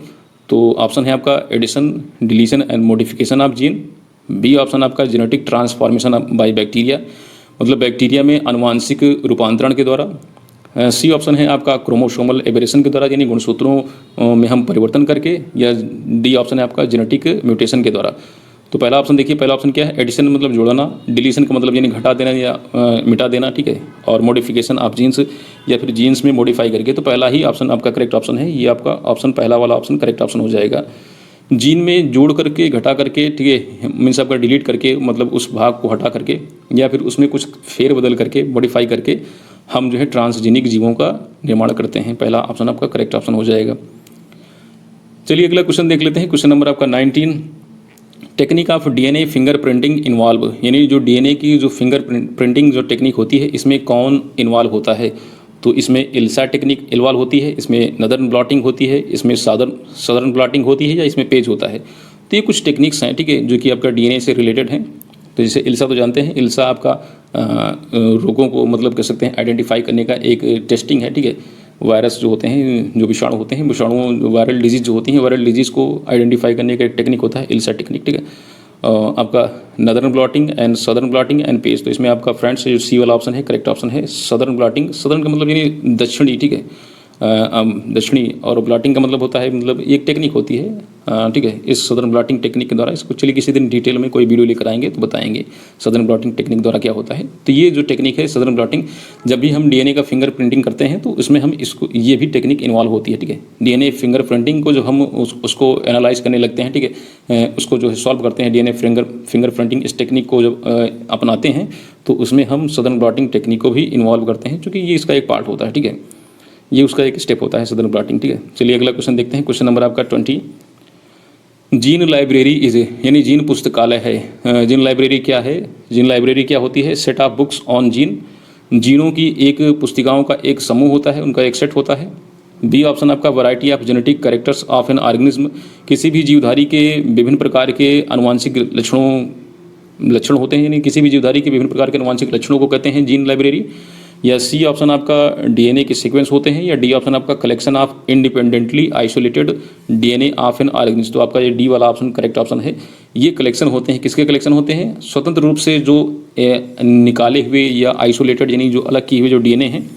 तो ऑप्शन है आपका addition, deletion and modification of gene. B option आपका जेनेटिक ट्रांसफॉर्मेशन बाय बैक्टीरिया, मतलब बैक्टीरिया में अनुवांशिक रूपांतरण के द्वारा। सी ऑप्शन है आपका क्रोमोसोमल एबरेशन के द्वारा, यानी गुणसूत्रों में हम परिवर्तन करके। या डी ऑप्शन है आपका जेनेटिक म्यूटेशन के द्वारा। तो पहला ऑप्शन देखिए, पहला ऑप्शन क्या है, एडिशन मतलब जोड़ना, डिलीशन का मतलब यानी घटा देना या मिटा देना। ठीक है, और मॉडिफिकेशन ऑफ जीन्स या फिर जीन्स में मॉडिफाई करके। तो पहला ही ऑप्शन आपका करेक्ट ऑप्शन है, ये आपका ऑप्शन पहला वाला ऑप्शन करेक्ट ऑप्शन हो जाएगा। जीन में जोड़ करके, घटा करके, ठीक है, मीन्स आपका डिलीट करके, मतलब उस भाग को हटा करके, या फिर उसमें कुछ फेर बदल करके, मॉडिफाई करके हम जो है ट्रांसजीनिक जीवों का निर्माण करते हैं। पहला ऑप्शन आपका करेक्ट ऑप्शन हो जाएगा। चलिए अगला क्वेश्चन देख लेते हैं। क्वेश्चन नंबर आपका 19, technique of DNA finger printing involve, यानी जो डीएनए की जो फिंगर प्रिंटिंग जो टेक्निक होती है इसमें कौन इन्वॉल्व होता है। तो इसमें इल्सा टेक्निक इन्वॉल्व होती है, इसमें नदर्न ब्लॉटिंग होती है, इसमें सदर्न ब्लॉटिंग होती है, या इसमें पेज होता है। तो ये कुछ टेक्निक्स हैं, ठीक है, जो कि आपका डीएनए से रिलेटेड हैं। तो जैसे इल्सा तो जानते हैं, इल्सा आपका रोगों को मतलब कह सकते हैं आइडेंटिफाई करने का एक टेस्टिंग है। ठीक है, वायरस जो होते हैं, जो विषाणु होते हैं, विषाणुओं वायरल डिजीज़ जो होती हैं, वायरल डिजीज़ को आइडेंटिफाई करने का एक टेक्निक होता है इल्सा टेक्निक, ठीक है। आपका northern blotting and southern blotting and page, तो इसमें आपका फ्रेंड्स जो सी वाला ऑप्शन है करेक्ट ऑप्शन है सदर्न ब्लॉटिंग। सदर्न का मतलब यानी दक्षिणी, ठीक है, दक्षिणी, और ब्लॉटिंग का मतलब होता है, मतलब एक टेक्निक होती है, ठीक है, इस सदर्न ब्लॉटिंग टेक्निक के द्वारा, इसको चलिए किसी दिन डिटेल में कोई वीडियो लेकर आएंगे तो बताएंगे सदर्न ब्लॉटिंग टेक्निक द्वारा क्या होता है। तो ये जो टेक्निक है सदर्न ब्लॉटिंग, जब भी हम डीएनए का फिंगर प्रिंटिंग करते हैं तो इसमें हम इसको, ये भी टेक्निक इन्वॉल्व होती है, ठीक है। डीएनए फिंगर प्रिंटिंग को जो हम उसको एनालाइज करने लगते हैं, ठीक है, उसको जो है सॉल्व करते हैं, डीएनए फिंगर प्रिंटिंग इस टेक्निक को जब अपनाते हैं तो उसमें हम सदर्न ब्लॉटिंग टेक्निक को भी इन्वॉल्व करते हैं, क्योंकि ये इसका एक पार्ट होता है, ठीक है, ये उसका एक स्टेप होता है सदर्न ब्लॉटिंग, ठीक है। चलिए अगला क्वेश्चन देखते हैं। क्वेश्चन नंबर आपका 20, जीन लाइब्रेरी इज, यानी जीन पुस्तकालय है। जीन लाइब्रेरी क्या है? जीन लाइब्रेरी क्या होती है? Set of books on gene, जीनों की एक पुस्तिकाओं का एक समूह होता है, उनका एक सेट होता है। बी ऑप्शन आपका variety of genetic characters of an organism, किसी भी जीवधारी के विभिन्न प्रकार के आनुवांशिक लक्षण होते हैं, यानी किसी भी जीवधारी के विभिन्न प्रकार के आनुवांशिक लक्षणों को कहते हैं जीन लाइब्रेरी। या सी ऑप्शन आपका डीएनए के सीक्वेंस होते हैं। या डी ऑप्शन आपका collection of independently isolated DNA of an organism, तो आपका ये डी वाला ऑप्शन करेक्ट ऑप्शन है। ये कलेक्शन होते हैं, किसके कलेक्शन होते हैं? स्वतंत्र रूप से जो निकाले हुए या आइसोलेटेड, यानी जो अलग किए हुए जो डीएनए हैं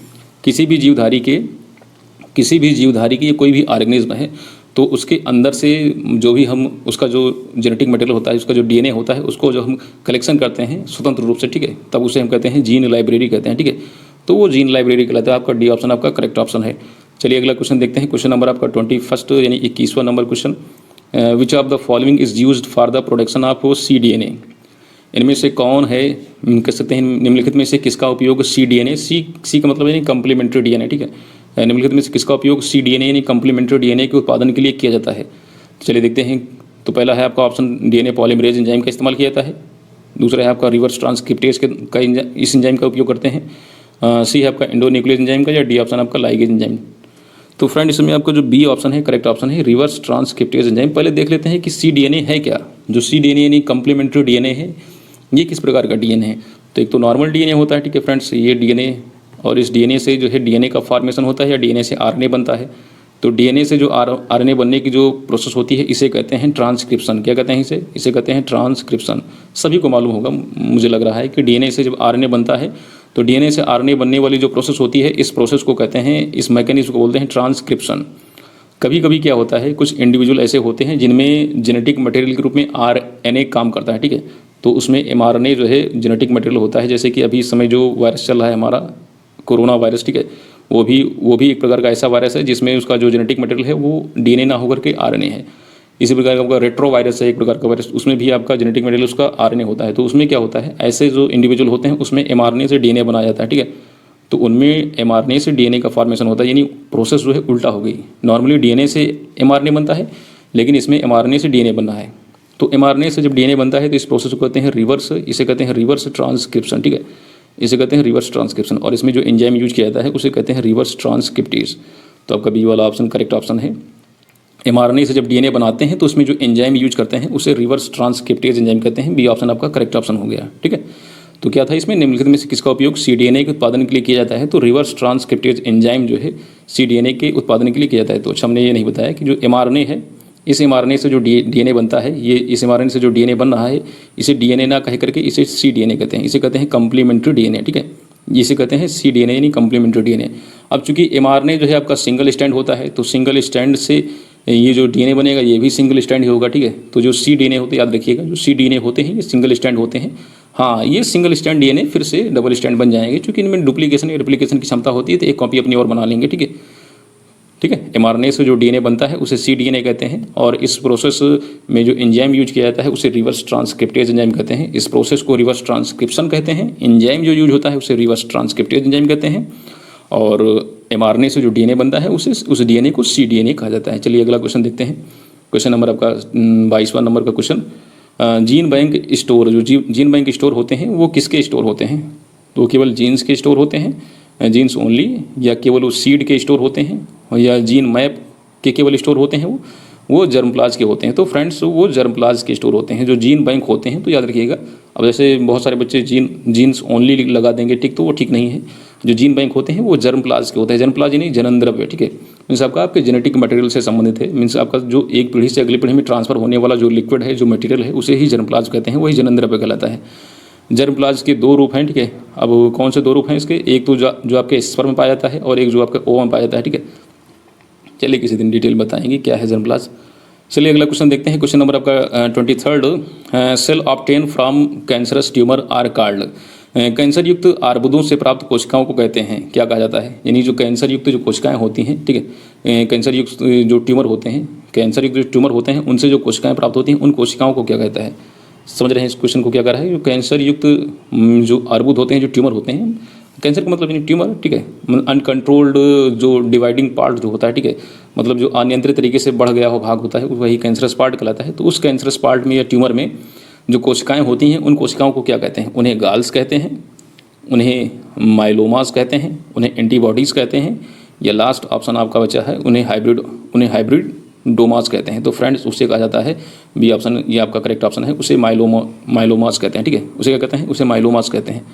किसी भी जीवधारी के या कोई भी ऑर्गेनिज्म है, तो उसके अंदर से जो भी हम उसका जो जेनेटिक मटेरियल होता है, उसका जो डीएनए होता है, उसको जो हम कलेक्शन करते हैं स्वतंत्र रूप से, ठीक है, तब उसे हम कहते हैं जीन लाइब्रेरी कहते हैं, ठीक है। तो वो जीन लाइब्रेरी कहलाता है। आपका डी ऑप्शन आपका करेक्ट ऑप्शन है। चलिए अगला क्वेश्चन देखते हैं। क्वेश्चन नंबर आपका 21 यानी 21वां number question, which of the following is used for the production of C DNA, इनमें से कौन है, कह सकते हैं निम्नलिखित में से किसका उपयोग सी डीएनए, सी का मतलब यानी कम्प्लीमेंट्री डीएनए, ठीक है, निम्नलिखित में से किसका उपयोग सी डीएनए यानी कम्प्लीमेंट्री डीएनए के उत्पादन के लिए किया जाता है। चलिए देखते हैं। तो पहला है आपका ऑप्शन डीएनए पॉलीमरेज एंजाइम का इस्तेमाल किया जाता है। दूसरा है आपका रिवर्स ट्रांसक्रिप्टेज का इस एंजाइम का उपयोग करते हैं। सी है आपका इंडोन्यूक्लियस एंजाइम का। या डी ऑप्शन आपका लाइगेज एंजाइम। तो फ्रेंड इसमें आपका जो बी ऑप्शन है करेक्ट ऑप्शन है, रिवर्स ट्रांसक्रिप्टेज एंजाइम। पहले देख लेते हैं कि सी डीएनए है क्या। जो सी डीएनए यानी कम्प्लीमेंट्री डीएनए है, ये किस प्रकार का डीएनए है। तो एक तो नॉर्मल डीएनए होता है, ठीक है फ्रेंड्स, ये डीएनए, और इस डीएनए से जो है डीएनए का फॉर्मेशन होता है या डीएनए से आरएनए बनता है। तो डीएनए से जो आरएनए बनने की जो प्रोसेस होती है इसे कहते हैं ट्रांसक्रिप्शन। क्या कहते हैं इसे कहते हैं ट्रांसक्रिप्शन। सभी को मालूम होगा मुझे लग रहा है कि डीएनए से जब आरएनए बनता है तो डीएनए से आरएनए बनने वाली जो प्रोसेस होती है, इस प्रोसेस को कहते हैं, इस मैकेनिज्म को बोलते हैं ट्रांसक्रिप्शन। कभी कभी क्या होता है, कुछ इंडिविजुअल ऐसे होते हैं जिनमें जेनेटिक मटेरियल के रूप में आरएनए काम करता है, ठीक है। तो उसमें एमआरएनए जो है जेनेटिक मटेरियल होता है। जैसे कि अभी इस समय जो वायरस चल रहा है हमारा कोरोना वायरस, ठीक है, वो भी एक प्रकार का ऐसा वायरस है जिसमें उसका जो जेनेटिक मटेरियल है वो डीएनए ना होकर के आरएनए है। इसी प्रकार का आपका रेट्रो वायरस है एक प्रकार का वायरस, उसमें भी आपका जेनेटिक मटेरियल उसका आरएनए होता है। तो उसमें क्या होता है, ऐसे जो इंडिविजुअल होते हैं उसमें एमआरएनए से डीएनए बनाया जाता है, ठीक है। तो उनमें एमआरएनए से डीएनए का फॉर्मेशन होता है, यानी प्रोसेस जो है उल्टा हो गई। नॉर्मली डीएनए से एमआरएनए बनता है, लेकिन इसमें एमआरएनए से डीएनए बनना है। तो एमआरएनए से जब डीएनए बनता है तो इस प्रोसेस को कहते हैं रिवर्स, इसे कहते हैं रिवर्स ट्रांसक्रिप्शन, ठीक है, इसे कहते हैं रिवर्स ट्रांसक्रिप्शन। और इसमें जो एंजाइम यूज किया जाता है उसे कहते हैं रिवर्स ट्रांसक्रिप्टेज। तो आपका बी वाला ऑप्शन करेक्ट ऑप्शन है। एमआरएनए से जब डीएनए बनाते हैं तो उसमें जो एंजाइम यूज करते हैं उसे रिवर्स ट्रांसक्रिप्टेज एंजाइम कहते हैं। बी ऑप्शन आपका करेक्ट ऑप्शन हो गया, ठीक है। तो क्या था इसमें, निम्नलिखित में से किसका उपयोग सीडीएनए के उत्पादन के लिए किया जाता है। तो रिवर्स ट्रांसक्रिप्टेज एंजाइम जो है सीडीएनए के उत्पादन के लिए किया जाता है। तो अच्छा हमने ये नहीं बताया कि जो एमआरएनए है, इस एमआरएनए से जो डीएनए बनता है, ये इस एमआरएनए से जो डीएनए बन रहा है इसे डीएनए ना कह करके इसे सीडीएनए कहते हैं। इसे कहते हैं कम्प्लीमेंट्री डीएनए, ठीक है, इसे कहते हैं सीडीएनए यानी कम्प्लीमेंट्री डीएनए। अब चूंकि एमआरएनए जो है आपका सिंगल स्टैंड होता है, तो सिंगल स्टैंड से ये जो डीएनए बनेगा ये भी सिंगल स्टैंड ही होगा, ठीक है। तो जो सी डीएनए होते हैं, याद रखिएगा, जो सी डीएनए होते हैं ये सिंगल स्टैंड होते हैं। हाँ, ये सिंगल स्टैंड डीएनए फिर से डबल स्टैंड बन जाएंगे, क्योंकि इनमें डुप्लीकेशन या रिप्लीकेशन की क्षमता होती है, तो एक कॉपी अपनी और बना लेंगे, ठीक है, ठीक है। एमआरएनए से जो डीएनए बनता है उसे सी डीएनए कहते हैं। और इस प्रोसेस में जो एंजाइम यूज किया जाता है उसे रिवर्स ट्रांसक्रिप्टेज एंजाइम कहते हैं। इस प्रोसेस को रिवर्स ट्रांसक्रिप्शन कहते हैं। एंजाइम जो यूज होता है उसे रिवर्स ट्रांसक्रिप्टेज एंजाइम कहते हैं। और एमआरएनए से जो डीएनए बनता है उस डीएनए को सी डीएनए कहा जाता है। चलिए अगला क्वेश्चन देखते हैं। क्वेश्चन नंबर आपका 22वां नंबर का क्वेश्चन, जीन बैंक स्टोर, जो जीन बैंक स्टोर होते हैं वो किसके स्टोर होते हैं। तो केवल जीन्स के स्टोर होते हैं, जीन्स ओनली, या केवल वो सीड के स्टोर होते हैं, या जीन मैप के केवल स्टोर होते हैं, वो जर्मप्लाज के होते हैं। तो फ्रेंड्स वो जर्मप्लाज के स्टोर होते हैं। जो जीन बैंक होते हैं, तो याद रखिएगा, अब जैसे बहुत सारे बच्चे जीन्स ओनली लगा देंगे, ठीक, तो वो ठीक नहीं है। जो जीन बैंक होते हैं वो जर्मप्लाज के होते हैं। जर्मप्लाज यानी जनन द्रव्य, ठीक है, मीन्स आपका आपके जेनेटिक मटेरियल से संबंधित है। मीन्स आपका जो एक पीढ़ी से अगली पीढ़ी में ट्रांसफर होने वाला जो लिक्विड है, जो मटेरियल है, उसे ही जर्मप्लाज कहते हैं, वही जनन द्रव्य कहलाता है। जर्मप्लाज के दो रूप हैं, ठीक है। अब कौन से दो रूप हैं इसके? एक तो जो आपके स्पर्म में पाया जाता है और एक जो आपके ओवम में पाया जाता है, ठीक है। चलिए किसी दिन डिटेल बताएंगे क्या है जर्मप्लाज। चलिए अगला क्वेश्चन देखते हैं। क्वेश्चन नंबर आपका 23 cell obtain from cancerous tumour are called. Cancer युक्त आर्बुदों से प्राप्त कोशिकाओं को कहते हैं, क्या कहा जाता है? यानी जो कैंसर युक्त जो कोशिकाएं होती हैं, ठीक है, कैंसर युक्त जो ट्यूमर होते हैं, कैंसर युक्त जो ट्यूमर होते हैं, उनसे जो कोशिकाएं प्राप्त होती हैं, उन कोशिकाओं को क्या कहता है? समझ रहे हैं इस क्वेश्चन को क्या कर रहा है? जो कैंसर युक्त जो अर्बुद होते हैं, जो ट्यूमर होते हैं, कैंसर का मतलब यानी ट्यूमर, ठीक है, अनकंट्रोल्ड जो डिवाइडिंग पार्ट जो होता है, ठीक है, मतलब जो अनियंत्रित तरीके से बढ़ गया हो भाग होता है, वही कैंसरस पार्ट कहलाता है। तो उस कैंसरस पार्ट में या ट्यूमर में जो कोशिकाएं होती हैं, उन कोशिकाओं को क्या कहते हैं? उन्हें गाल्स कहते हैं, उन्हें माइलोमास कहते हैं, उन्हें एंटीबॉडीज़ कहते हैं, या लास्ट ऑप्शन आपका बचा है उन्हें हाइब्रिड डोमास कहते हैं। तो फ्रेंड्स उसे कहा जाता है बी ऑप्शन, ये आपका करेक्ट ऑप्शन है, उसे माइलोमास कहते हैं, ठीक है, उसे क्या कहते हैं? उसे माइलोमास कहते हैं।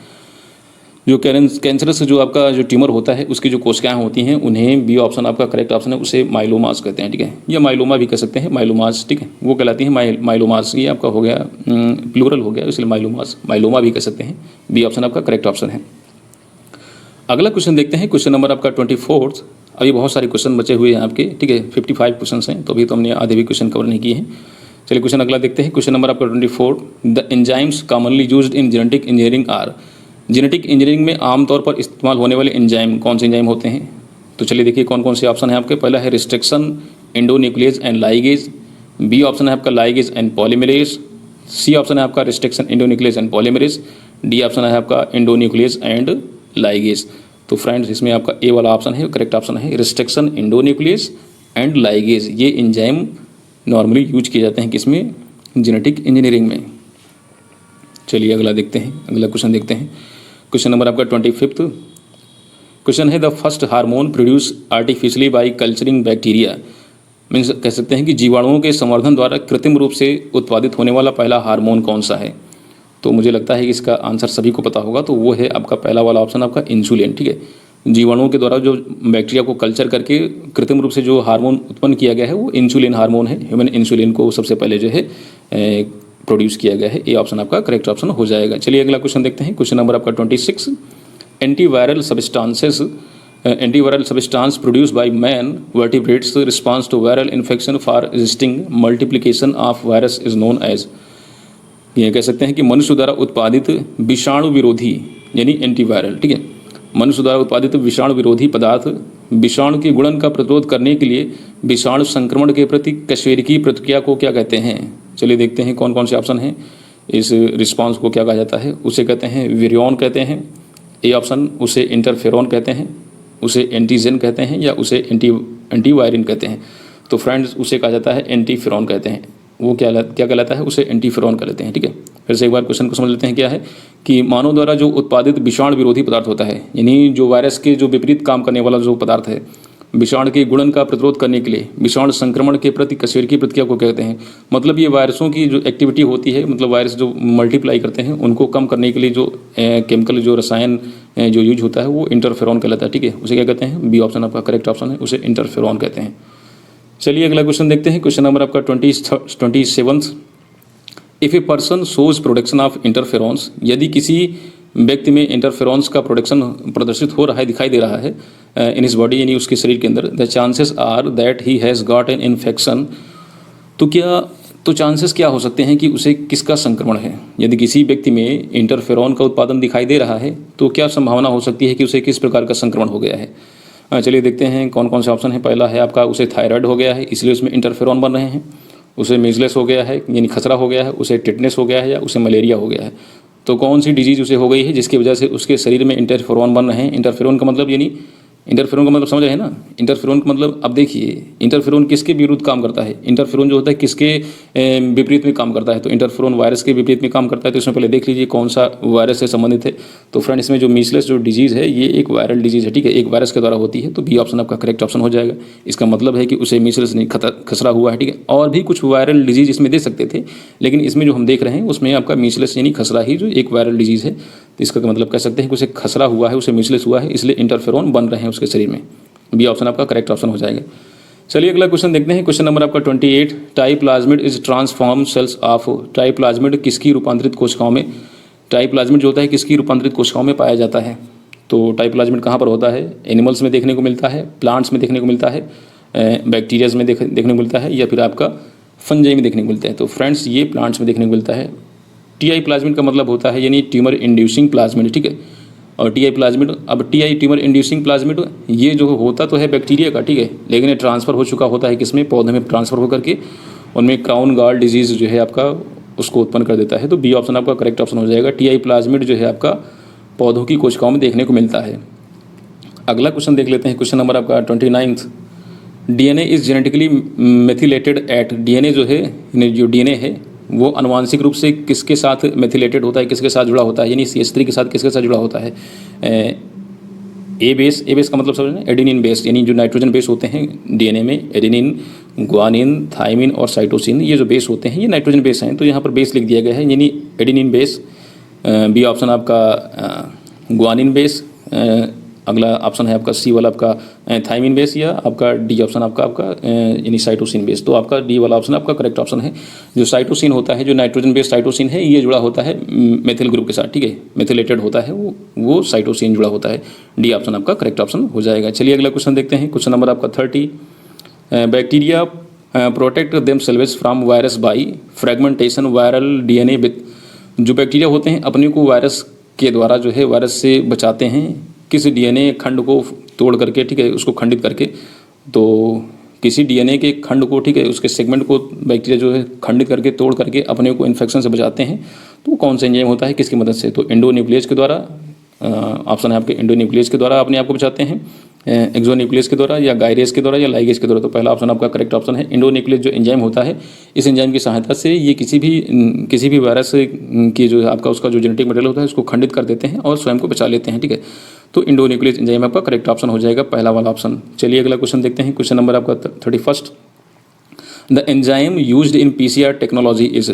जो कैंसरस जो आपका जो ट्यूमर होता है, उसकी जो कोशिकाएं होती हैं, उन्हें बी ऑप्शन आपका करेक्ट ऑप्शन है, उसे माइलोमास कहते हैं, ठीक है, या माइलोमा भी कह सकते हैं, माइलोमास, ठीक है, वो कहलाती है माइलोमास। ये आपका हो गया प्लूरल हो गया, इसलिए माइलोमा भी कह सकते हैं। बी ऑप्शन आपका करेक्ट ऑप्शन है। अगला क्वेश्चन देखते हैं। क्वेश्चन नंबर आपका 24। अभी बहुत सारे क्वेश्चन बचे हुए हैं आपके, ठीक है, 55 क्वेश्चन हैं, तो अभी तो हमने आधे भी क्वेश्चन कवर नहीं किए हैं। चलिए क्वेश्चन अगला देखते हैं। क्वेश्चन नंबर आपका 24। The enzymes commonly used in genetic engineering are. Genetic engineering में आमतौर पर इस्तेमाल होने वाले एंजाइम कौन से एंजाइम होते हैं? तो चलिए देखिए कौन कौन से ऑप्शन है आपके। पहला है restriction endonuclease and ligase, B option है आपका ligase and polymerase, C option है आपका restriction endonuclease and polymerase, D option है आपका एंडोन्यूक्लियस एंड लाइगेज। तो फ्रेंड्स इसमें आपका ए वाला ऑप्शन है, करेक्ट ऑप्शन है, रिस्ट्रिक्शन एंडोन्यूक्लियस एंड लाइगेज। ये एंजाइम नॉर्मली यूज किए जाते हैं किसमें? जेनेटिक इंजीनियरिंग में। चलिए अगला देखते हैं, अगला क्वेश्चन देखते हैं। क्वेश्चन नंबर आपका 25 क्वेश्चन है the first hormone produce artificially by culturing bacteria. Means कह सकते हैं कि जीवाणुओं के संवर्धन द्वारा कृत्रिम रूप से उत्पादित होने वाला पहला हार्मोन कौन सा है? तो मुझे लगता है कि इसका आंसर सभी को पता होगा, तो वो है आपका पहला वाला ऑप्शन आपका इंसुलिन, ठीक है। जीवाणुओं के द्वारा जो बैक्टीरिया को कल्चर करके कृत्रिम रूप से जो हार्मोन उत्पन्न किया गया है वो इंसुलिन हार्मोन है। ह्यूमन इंसुलिन को सबसे पहले जो है प्रोड्यूस किया गया है। ये ऑप्शन आपका करेक्ट ऑप्शन हो जाएगा। चलिए अगला क्वेश्चन देखते हैं। क्वेश्चन नंबर आपका 26। Antiviral substance produce by man vertebrates response to viral infection for resisting multiplication of virus is known as. ये कह सकते हैं कि मनुष्य द्वारा उत्पादित विषाणु विरोधी यानी एंटीवायरल, ठीक है, मनुष्य द्वारा उत्पादित विषाणु विरोधी पदार्थ विषाणु के गुणन का प्रतिरोध करने के लिए विषाणु संक्रमण के प्रति कशेरुकी प्रतिक्रिया को क्या कहते हैं? चलिए देखते हैं कौन कौन से ऑप्शन हैं। इस रिस्पांस को क्या कहा जाता है? उसे कहते हैं विरियन कहते हैं, ए ऑप्शन, उसे इंटरफेरॉन कहते हैं, उसे एंटीजन कहते हैं, या उसे एंटीवायरिन कहते हैं। तो फ्रेंड्स उसे कहा जाता है एंटीफेरॉन कहते हैं। वो क्या कहलाता है? उसे एंटीफेरॉन कहते हैं, ठीक है। फिर से एक बार क्वेश्चन को समझ लेते हैं। क्या है कि मानव द्वारा जो उत्पादित विषाणु विरोधी पदार्थ होता है, यानी जो वायरस के जो विपरीत काम करने वाला जो पदार्थ है, विषाणु के गुणन का प्रतिरोध करने के लिए विषाणु संक्रमण के प्रति कशेरुकी प्रतिक्रिया को कहते हैं। मतलब ये वायरसों की जो एक्टिविटी होती है, मतलब वायरस जो मल्टीप्लाई करते हैं, उनको कम करने के लिए जो केमिकल जो रसायन जो यूज होता है वो इंटरफेरॉन कहलाता है, ठीक है। उसे क्या कहते हैं? बी ऑप्शन आपका करेक्ट ऑप्शन है, उसे इंटरफेरॉन कहते हैं। चलिए अगला क्वेश्चन देखते हैं। क्वेश्चन नंबर आपका 27। If a person shows production of interferons, यदि किसी व्यक्ति में इंटरफेरॉन्स का प्रोडक्शन प्रदर्शित हो रहा है, दिखाई दे रहा है इन हिज बॉडी, यानी उसके शरीर के अंदर, the chances are that he has got an infection. तो चांसेस क्या हो सकते हैं कि उसे किसका संक्रमण है? यदि किसी व्यक्ति में इंटरफेरॉन का उत्पादन दिखाई दे रहा है तो क्या संभावना हो सकती है कि उसे किस प्रकार का संक्रमण हो गया है? चलिए देखते हैं कौन कौन से ऑप्शन है। पहला है आपका उसे थायराइड हो गया है, इसलिए उसमें इंटरफेरॉन बन रहे हैं, उसे मीजल्स हो गया है यानी खसरा हो गया है, उसे टिटनेस हो गया है, या उसे मलेरिया हो गया है। तो कौन सी डिजीज़ उसे हो गई है जिसकी वजह से उसके शरीर में इंटरफेरॉन बन रहे हैं? इंटरफेरॉन का मतलब यानी इंटरफेरॉन का मतलब समझ रहे हैं ना? इंटरफेरॉन का मतलब अब देखिए इंटरफेरॉन किसके विरुद्ध काम करता है? इंटरफेरॉन जो होता है किसके विपरीत में काम करता है? तो इंटरफेरॉन वायरस के विपरीत में काम करता है। तो इसमें पहले देख लीजिए कौन सा वायरस से संबंधित है। तो फ्रेंड इसमें जो मीजल्स जो डिजीज़ है ये एक वायरल डिजीज़ है, ठीक है, एक वायरस के द्वारा होती है। तो बी ऑप्शन आपका करेक्ट ऑप्शन हो जाएगा। इसका मतलब है कि उसे मीजल्स नहीं खसरा हुआ है, ठीक है। और भी कुछ वायरल डिजीज़ इसमें दे सकते थे, लेकिन इसमें जो हम देख रहे हैं उसमें आपका मीजल्स यानी खसरा ही जो एक वायरल डिजीज़ है। तो इसका मतलब कह सकते हैं कि उसे खसरा हुआ है, उसे मिसलेस हुआ है, इसलिए इंटरफेरॉन बन रहे हैं उसके शरीर में। बी ऑप्शन आपका करेक्ट ऑप्शन हो जाएगा। चलिए अगला क्वेश्चन देखते हैं। क्वेश्चन नंबर आपका 28, टाइप्लाज्मिड इज ट्रांसफॉर्म सेल्स ऑफ। टाइप्लाज्मिड किसकी रूपांतरित कोशिकाओं में, टाइप्लाज्मिड जो होता है किसकी रूपांतरित कोशिकाओं में पाया जाता है। तो टाइप्लाज्मिड कहाँ पर होता है, एनिमल्स में देखने को मिलता है, प्लांट्स में देखने को मिलता है, बैक्टीरियाज में देखने को मिलता है, या फिर आपका फंजाई में देखने को मिलता है। तो फ्रेंड्स ये प्लांट्स में देखने को मिलता है। टीआई प्लाज्मिड का मतलब होता है यानी ट्यूमर इंड्यूसिंग प्लाज्मिड, ठीक है। और टीआई प्लाज्मिड, अब टीआई ट्यूमर इंड्यूसिंग प्लाज्मिड ये जो होता तो है बैक्टीरिया का, ठीक है, लेकिन ये ट्रांसफ़र हो चुका होता है किसमें, पौधे में ट्रांसफ़र होकर के उनमें क्राउन गॉल डिजीज़ जो है आपका उसको उत्पन्न कर देता है। तो बी ऑप्शन आपका करेक्ट ऑप्शन हो जाएगा। टीआई प्लाज्मिड जो है आपका पौधों की कोशिकाओं में देखने को मिलता है। अगला क्वेश्चन देख लेते हैं। क्वेश्चन नंबर आपका 29, DNA is genetically methylated at. DNA जो है, जो डीएनए है वो अनुवांशिक रूप से किसके साथ मेथिलेटेड होता है, किसके साथ जुड़ा होता है, यानी CH3 के साथ किसके साथ जुड़ा होता है। ए बेस का मतलब समझ, एडेनिन बेस, यानी जो नाइट्रोजन बेस होते हैं डीएनए में, एडेनिन, ग्वानिन, थाइमिन और साइटोसिन, ये जो बेस होते हैं ये नाइट्रोजन बेस हैं। तो यहाँ पर बेस लिख दिया गया है, यानी एडेनिन बेस। बी ऑप्शन आपका ग्वानिन बेस। अगला ऑप्शन है आपका सी वाला आपका थाइमिन बेस, या आपका डी ऑप्शन आपका यानी साइटोसिन बेस। तो आपका डी वाला ऑप्शन आपका करेक्ट ऑप्शन है। जो साइटोसिन होता है, जो नाइट्रोजन बेस साइटोसिन है, ये जुड़ा होता है मेथिल ग्रुप के साथ, ठीक है, मेथिलेटेड होता है वो साइटोसिन जुड़ा होता है। डी ऑप्शन आपका करेक्ट ऑप्शन हो जाएगा। चलिए अगला क्वेश्चन देखते हैं। क्वेश्चन नंबर आपका 30, bacteria protect themselves from virus by fragmentation viral DNA. जो बैक्टीरिया होते हैं अपने को वायरस के द्वारा जो है वायरस से बचाते हैं किसी डीएनए खंड को तोड़ करके, ठीक है, उसको खंडित करके। तो किसी डीएनए के खंड को, ठीक है, उसके सेगमेंट को बैक्टीरिया जो है खंडित करके तोड़ करके अपने को इन्फेक्शन से बचाते हैं। तो कौन सा एंजाइम होता है, किसकी मदद से, तो एंडोन्यूक्लियस के द्वारा। ऑप्शन है आपके एंडोन्यूक्लियस के द्वारा अपने आप को बचाते हैं, एक्सोन्यूक्लियस के द्वारा, या गायरेस के द्वारा, या लाइगेस के द्वारा। तो पहला ऑप्शन आपका करेक्ट ऑप्शन है। एंडोन्यूक्लियस जो एंजाइम होता है, इस एंजाइम की सहायता से ये किसी भी वायरस की जो है आपका उसका जो जेनेटिक मटेरियल होता है उसको खंडित कर देते हैं और स्वयं को बचा लेते हैं, ठीक है। तो एंडोन्यूक्लियस एंजाइम आपका करेक्ट ऑप्शन हो जाएगा, पहला वाला ऑप्शन। चलिए अगला क्वेश्चन देखते हैं। क्वेश्चन नंबर आपका 31, the enzyme used in PCR technology is.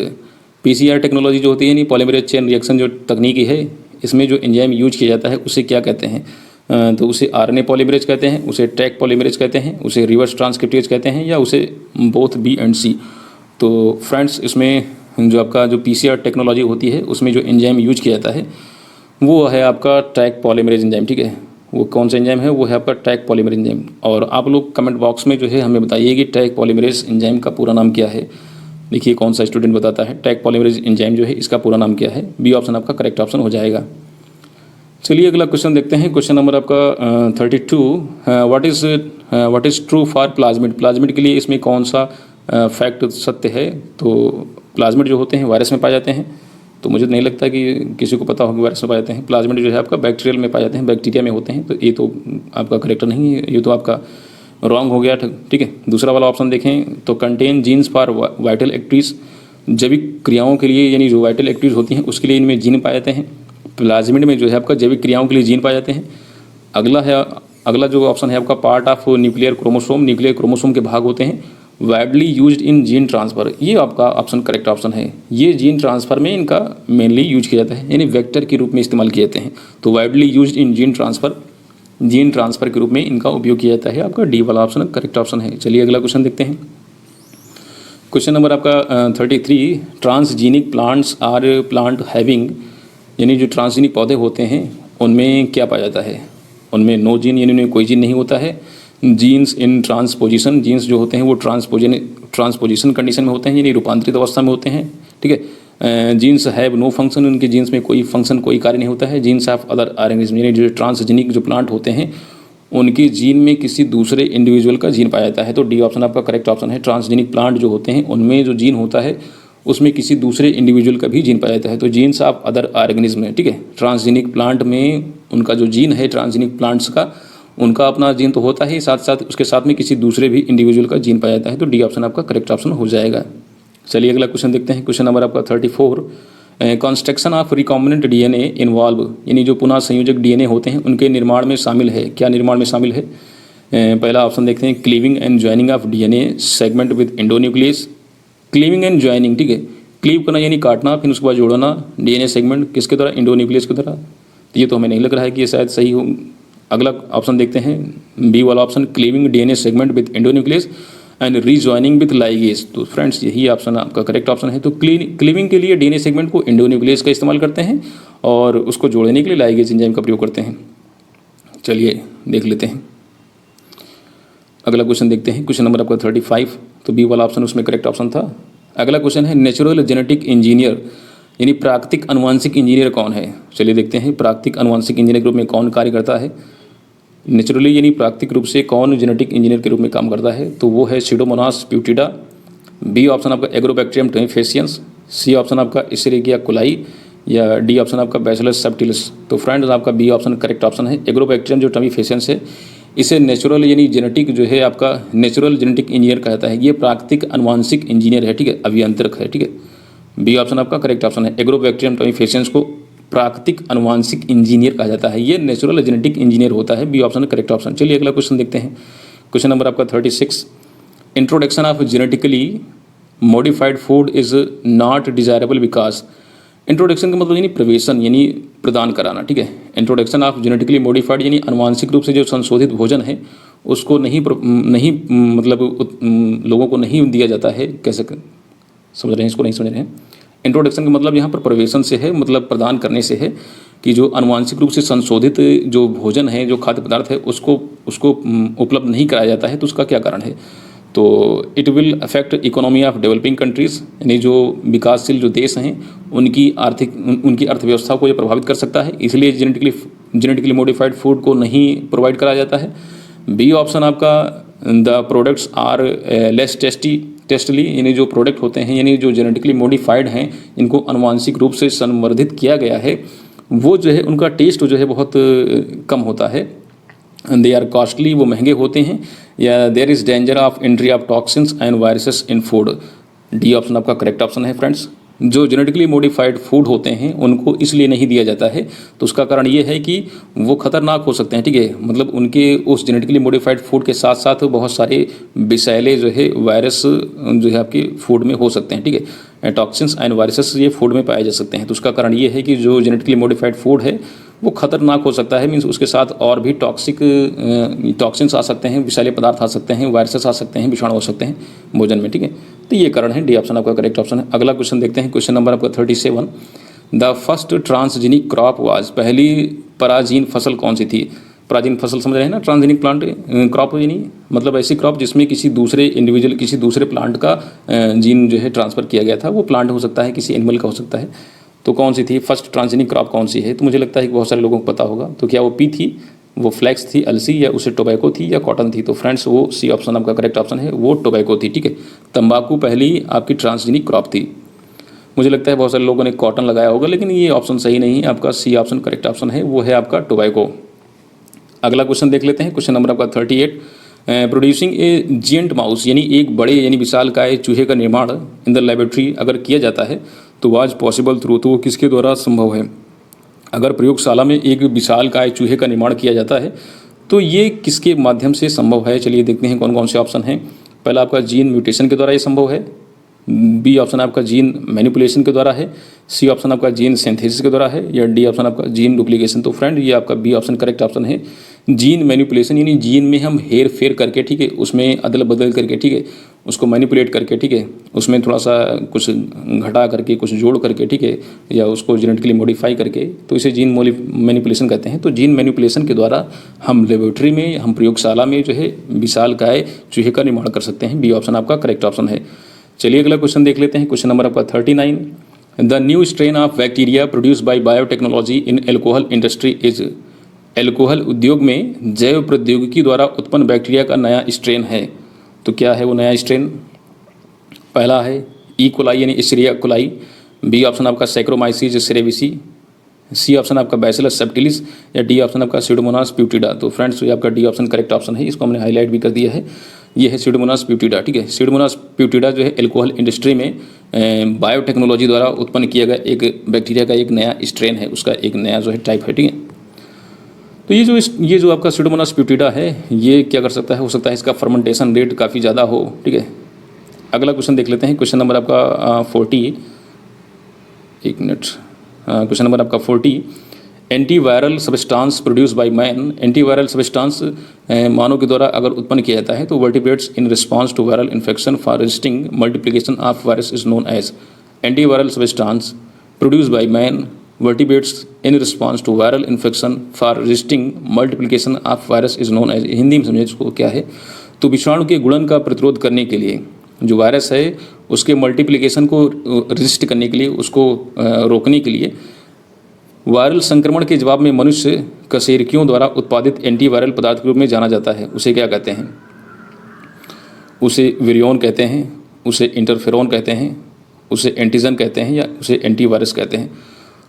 PCR technology जो होती है यानी पॉलीमरेज चेन रिएक्शन जो तकनीकी है, इसमें जो एंजाइम यूज किया जाता है उसे क्या कहते हैं। तो उसे आरएनए पॉलीमरेज कहते हैं, उसे ट्रैक पॉलीमरेज कहते हैं, उसे रिवर्स ट्रांसक्रिप्टेज कहते हैं, या उसे बोथ बी एंड सी। तो फ्रेंड्स इसमें जो आपका जो पीसीआर टेक्नोलॉजी होती है उसमें जो एंजाइम यूज किया जाता है वो है आपका ट्रैक पॉलीमरेज एंजाइम, ठीक है। वो कौन सा एंजाइम है, वो है आपका ट्रैक पॉलीमरेज एंजाइम। और आप लोग कमेंट बॉक्स में जो है हमें बताइए कि ट्रैक पॉलीमरेज एंजाइम का पूरा नाम क्या है। देखिए कौन सा स्टूडेंट बताता है ट्रैक पॉलीमरेज एंजाइम जो है इसका पूरा नाम क्या है। बी ऑप्शन आपका करेक्ट ऑप्शन हो जाएगा। चलिए अगला क्वेश्चन देखते हैं। क्वेश्चन नंबर आपका 32, what is true for plasmid. Plasmid के लिए इसमें कौन सा फैक्ट सत्य है। तो प्लाज्मिड जो होते हैं वायरस में पाए जाते हैं। तो मुझे नहीं लगता कि किसी को पता होगा वायरस में पाए जाते हैं। प्लाज्मिड जो है आपका बैक्टीरियल में पाए जाते हैं, बैक्टीरिया में होते हैं। तो ये तो आपका करेक्ट नहीं है, ये तो आपका रॉन्ग हो गया, ठीक है। दूसरा वाला ऑप्शन देखें तो contain genes for vital activities. जैविक क्रियाओं के लिए यानी जो वाइटल एक्टिविटीज़ होती हैं उसके लिए इनमें जीन पाए जाते हैं। प्लाज्मिड में जो है आपका जैविक क्रियाओं के लिए जीन पाए जाते हैं। अगला जो ऑप्शन है आपका part of nuclear chromosome. Nuclear chromosome के भाग होते हैं। Widely used in gene transfer, ये आपका ऑप्शन करेक्ट ऑप्शन है। ये जीन ट्रांसफ़र में इनका मेनली यूज किया जाता है, यानी वेक्टर के रूप में इस्तेमाल किए जाते हैं। तो widely used in gene transfer के रूप में इनका उपयोग किया जाता है। आपका डी वाला ऑप्शन करेक्ट ऑप्शन है। चलिए अगला क्वेश्चन देखते हैं। क्वेश्चन नंबर आपका 33, transgenic plants are plant having, यानी जो ट्रांसजीनिक पौधे होते हैं उनमें क्या पाया जाता है। उनमें नो जीन, यानी उनमें कोई जीन नहीं होता है। जीन्स इन ट्रांसपोजिशन, जीन्स जो होते हैं वो ट्रांसपोजिशन कंडीशन में होते हैं, यानी रूपांतरित अवस्था में होते हैं, ठीक है। जीन्स हैव नो फंक्शन, उनके जीन्स में कोई फंक्शन कोई कार्य नहीं होता है। जीन्स ऑफ अदर ऑर्गेनिज्म, यानी जो ट्रांसजेनिक जो प्लांट होते हैं उनकी जीन में किसी दूसरे इंडिविजुअल का जीन पाया जाता है। तो डी ऑप्शन आपका करेक्ट ऑप्शन है। ट्रांसजेनिक प्लांट जो होते हैं उनमें जो जीन होता है उसमें किसी दूसरे इंडिविजुअल का भी जीन पाया जाता है। तो जीन्स ऑफ अदर ऑर्गेनिज्म है, ठीक है। ट्रांसजेनिक प्लांट में उनका जो जीन है ट्रांसजेनिक प्लांट्स का, उनका अपना जीन तो होता ही, साथ साथ उसके साथ में किसी दूसरे भी इंडिविजुअल का जीन पाया जाता है। तो डी ऑप्शन आपका करेक्ट ऑप्शन हो जाएगा। चलिए अगला क्वेश्चन देखते हैं। क्वेश्चन नंबर आपका 34, construction of recombinant DNA involve, यानी जो पुनः संयोजक डीएनए होते हैं उनके निर्माण में शामिल है। क्या निर्माण में शामिल है। पहला ऑप्शन देखते हैं, cleaving and joining of DNA segment with endonuclease. Cleaving and joining, ठीक है, क्लीव करना यानी काटना, फिर उसके बाद जोड़ना, डीएनए सेगमेंट किसके द्वारा, एंडोन्यूक्लियस के द्वारा। तो ये तो हमें नहीं लग रहा है कि ये शायद सही हो। अगला ऑप्शन देखते हैं, बी वाला option, cleaving DNA segment with endonuclease and rejoining with ligase. तो फ्रेंड्स यही ऑप्शन आपका करेक्ट ऑप्शन है। तो क्लीविंग के लिए डीएनए सेगमेंट को एंडोन्यूक्लियस का इस्तेमाल करते हैं और उसको जोड़ने के लिए लाइगेज एंजाइम का प्रयोग करते हैं। चलिए देख लेते हैं, अगला क्वेश्चन देखते हैं। क्वेश्चन नंबर आपका 35, तो बी वाला ऑप्शन उसमें करेक्ट ऑप्शन था। अगला क्वेश्चन है, नेचुरल जेनेटिक इंजीनियर यानी प्राकृतिक अनुवांशिक इंजीनियर कौन है। चलिए देखते हैं, प्राकृतिक अनुवांशिक इंजीनियर के रूप में कौन कार्य करता है। नेचुरली यानी प्राकृतिक रूप से कौन जेनेटिक इंजीनियर के रूप में काम करता है, तो वो है सीडोमोनास प्यूटिडा। बी ऑप्शन आपका एग्रोबैक्टीरियम टोनिफेसियंस, सी ऑप्शन आपका इसेरिया कोलाई, या डी ऑप्शन आपका बैसिलस सब्टिलिस। तो फ्रेंड्स आपका बी ऑप्शन करेक्ट ऑप्शन है। एग्रोबैक्टीरियम जो टोनिफेसियंस है, इसे नेचुरल यानी जेनेटिक जो है आपका नेचुरल जेनेटिक इंजीनियर कहता है। ये प्राकृतिक अनुवांशिक इंजीनियर है, ठीक है, अभियंत्रक है, ठीक है। बी ऑप्शन आपका करेक्ट ऑप्शन है। एग्रोबैक्टीरियम टोनिफेसियंस को प्राकृतिक अनुवांशिक इंजीनियर कहा जाता है, ये नेचुरल जेनेटिक इंजीनियर होता है। B option correct option. चलिए अगला क्वेश्चन देखते हैं। क्वेश्चन नंबर आपका 36, introduction of genetically modified food is not desirable because. Introduction का मतलब यानी प्रवेशन यानी प्रदान कराना, ठीक है। इंट्रोडक्शन ऑफ जेनेटिकली मॉडिफाइड यानी अनुवांशिक रूप से जो संशोधित भोजन है उसको नहीं लोगों को नहीं दिया जाता है। कैसे समझ रहे हैं, इसको नहीं समझ रहे हैं। इंट्रोडक्शन का मतलब यहाँ पर प्रवेशन से है, मतलब प्रदान करने से है कि जो अनुवांशिक रूप से संशोधित जो भोजन है, जो खाद्य पदार्थ है, उसको उपलब्ध नहीं कराया जाता है। तो उसका क्या कारण है, तो it will affect economy of developing countries, यानी जो विकासशील जो देश हैं उनकी अर्थव्यवस्था को ये प्रभावित कर सकता है, इसलिए जेनेटिकली मॉडिफाइड फूड को नहीं प्रोवाइड कराया जाता है। बी ऑप्शन आपका, द प्रोडक्ट्स आर लेस टेस्टली, यानी जो प्रोडक्ट होते हैं यानी जो जेनेटिकली मॉडिफाइड हैं, इनको अनुवांशिक रूप से संवर्धित किया गया है, वो जो है उनका टेस्ट जो है बहुत कम होता है। दे आर कॉस्टली, वो महंगे होते हैं, या there is danger of entry of toxins and viruses in food. D option आपका करेक्ट ऑप्शन है। फ्रेंड्स जो जेनेटिकली मॉडिफाइड फूड होते हैं उनको इसलिए नहीं दिया जाता है, तो उसका कारण ये है कि वो खतरनाक हो सकते हैं, ठीक है। मतलब उनके उस जेनेटिकली मॉडिफाइड फूड के साथ साथ बहुत सारे विषैले जो है वायरस जो है आपके फूड में हो सकते हैं, ठीक है। टॉक्सिन्स एंड वायरसेस ये फूड में पाए जा सकते हैं, तो उसका कारण ये है कि जो जेनेटिकली मॉडिफाइड फूड है वो खतरनाक हो सकता है। मीन्स उसके साथ और भी टॉक्सिन्स आ सकते हैं, विषैले पदार्थ आ सकते हैं, वायरसेस आ सकते हैं, विषाणु हो सकते हैं भोजन में, ठीक है। तो ये कारण है, डी ऑप्शन आपका करेक्ट ऑप्शन है। अगला क्वेश्चन देखते हैं। क्वेश्चन नंबर आपका 37, the first transgenic crop was, पहली पराजीन फसल कौन सी थी। पराजीन फसल समझ रहे हैं ना, ट्रांसजेनिक प्लांट क्रॉप यानी मतलब ऐसी क्रॉप जिसमें किसी दूसरे प्लांट का जीन जो है ट्रांसफ़र किया गया था। वो प्लांट हो सकता है, किसी एनिमल का हो सकता है। तो कौन सी थी फर्स्ट ट्रांसजेनिक क्रॉप कौन सी है, तो मुझे लगता है कि बहुत सारे लोगों को पता होगा। तो क्या वो पी थी, वो फ्लैक्स थी, अलसी, या उसे टोबैको थी, या कॉटन थी। तो फ्रेंड्स वो सी ऑप्शन आपका करेक्ट ऑप्शन है, वो टोबैको थी, ठीक है। तंबाकू पहली आपकी ट्रांसजेनिक क्रॉप थी। मुझे लगता है बहुत सारे लोगों ने कॉटन लगाया होगा, लेकिन ये ऑप्शन सही नहीं है। आपका सी ऑप्शन करेक्ट ऑप्शन है, वो है आपका टोबैको। अगला क्वेश्चन देख लेते हैं। क्वेश्चन नंबर आपका 38, प्रोड्यूसिंग ए जियंट माउस यानी एक बड़े यानी विशालकाय चूहे का निर्माण इन द लेबोरेटरी अगर किया जाता है तो वाज पॉसिबल थ्रू, तो वो किसके द्वारा संभव है। अगर प्रयोगशाला में एक विशालकाय चूहे का निर्माण किया जाता है तो ये किसके माध्यम से संभव है। चलिए देखते हैं कौन कौन से ऑप्शन हैं। पहला आपका जीन म्यूटेशन के द्वारा ये संभव है, बी ऑप्शन आपका जीन मैनिपुलेशन के द्वारा है, सी ऑप्शन आपका जीन सिंथेसिस के द्वारा है, या डी ऑप्शन आपका जीन डुप्लीकेशन। तो फ्रेंड ये आपका बी ऑप्शन करेक्ट ऑप्शन है, जीन मैनिपुलेशन, यानी जीन में हम हेर फेर करके, ठीक है, उसमें अदल बदल करके, ठीक है, उसको मैनिपुलेट करके, ठीक है, उसमें थोड़ा सा कुछ घटा करके, कुछ जोड़ करके, ठीक है, या उसको जेनेटिकली मॉडिफाई करके, तो इसे जीन मैनिपुलेशन कहते हैं। तो जीन मैनिपुलेशन के द्वारा हम लेबोरेटरी में, हम प्रयोगशाला में जो है विशालकाय चूहे का निर्माण कर सकते हैं। बी ऑप्शन आपका करेक्ट ऑप्शन है। चलिए अगला क्वेश्चन देख लेते हैं। क्वेश्चन नंबर आपका 39, the new strain of bacteria produce by biotechnology in alcohol industry is. Alcohol उद्योग में जैव प्रौद्योगिकी द्वारा उत्पन्न बैक्टीरिया का नया स्ट्रेन है, तो क्या है वो नया स्ट्रेन। पहला है ई कोलाई यानी इशरिया कोलाई, बी ऑप्शन आपका सैक्रोमाइसिस सेरेविसी, सी ऑप्शन आपका बैसिलस सब्टिलिस, या डी ऑप्शन आपका सीडोमोनास प्यूटिडा। तो फ्रेंड्स ये आपका डी ऑप्शन करेक्ट ऑप्शन है, इसको हमने हाईलाइट भी कर दिया है। ये है सीडोमोनास प्यूटिडा, ठीक है। सीडोमोनास प्यूटिडा जो है एल्कोहल इंडस्ट्री में बायोटेक्नोलॉजी द्वारा उत्पन्न किया गया एक बैक्टीरिया का एक नया स्ट्रेन है, उसका एक नया जो है टाइप है, ठीक है। तो ये जो आपका सीडोमोनास प्यूटिडा है ये क्या कर सकता है, हो सकता है इसका फर्मेंटेशन रेट काफ़ी ज़्यादा हो, ठीक है। अगला क्वेश्चन देख लेते हैं। क्वेश्चन नंबर आपका 40, एक मिनट। क्वेश्चन नंबर आपका 40, antiviral substance produce by man. Antiviral substance मानव के द्वारा अगर उत्पन्न किया जाता है तो vertebrates in response to viral infection for resisting multiplication of virus is known as. Antiviral substance produce by man vertebrates in response to viral infection for resisting multiplication of virus is known as. Hindi में समझिए इसको क्या है। तो विषाणु के गुणन का प्रतिरोध करने के लिए जो वायरस है उसके मल्टीप्लिकेशन को रजिस्ट करने के लिए, उसको रोकने के लिए वायरल संक्रमण के जवाब में मनुष्य कशेरुकियों द्वारा उत्पादित एंटीवायरल पदार्थ के रूप में जाना जाता है। उसे क्या कहते हैं? उसे विरियन कहते हैं, उसे इंटरफेरोन कहते हैं, उसे एंटीजन कहते हैं, या उसे एंटीवायरस कहते हैं।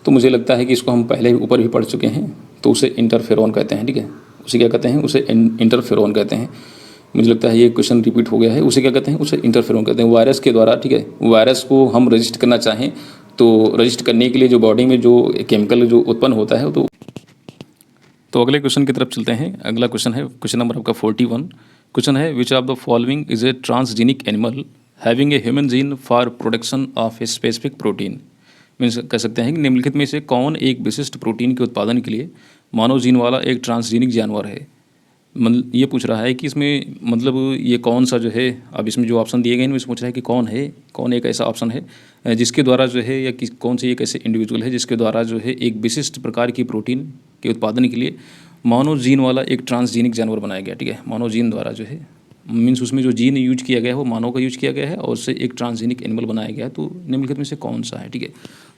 तो मुझे लगता है कि इसको हम पहले ऊपर भी पढ़ चुके हैं। तो उसे इंटरफेरोन कहते हैं, ठीक है। उसे क्या कहते हैं? उसे इंटरफेरोन कहते हैं। मुझे लगता है ये क्वेश्चन रिपीट हो गया है। उसे क्या कहते हैं? उसे इंटरफेरोन कहते हैं। वायरस के द्वारा, ठीक है, वायरस को हम रजिस्ट करना चाहें तो रजिस्ट करने के लिए जो बॉडी में जो केमिकल जो उत्पन्न होता है तो अगले क्वेश्चन की तरफ चलते हैं। अगला क्वेश्चन है क्वेश्चन नंबर आपका 41। क्वेश्चन है, विच of the following is a transgenic animal having a human gene for production of a specific protein. Means कह सकते हैं कि निम्नलिखित में से कौन एक विशिष्ट प्रोटीन के उत्पादन के लिए मानव जीन वाला एक ट्रांसजेनिक जानवर है। मतलब ये पूछ रहा है कि इसमें मतलब ये कौन सा जो है, अब इसमें जो ऑप्शन दिए गए हैं इनमें से पूछ रहा है कि कौन एक ऐसा ऑप्शन है जिसके द्वारा जो है, या कौन से एक ऐसे इंडिविजुअल है जिसके द्वारा जो है एक विशिष्ट प्रकार की प्रोटीन के उत्पादन के लिए मानव जीन वाला एक ट्रांसजेनिक जानवर बनाया गया, ठीक है। मानव जीन द्वारा जो है, मीन्स उसमें जो जीन यूज किया गया है वो मानव का यूज किया गया है और उससे एक ट्रांसजेनिक एनिमल बनाया गया है। तो निम्नलिखित में से कौन सा है, ठीक है।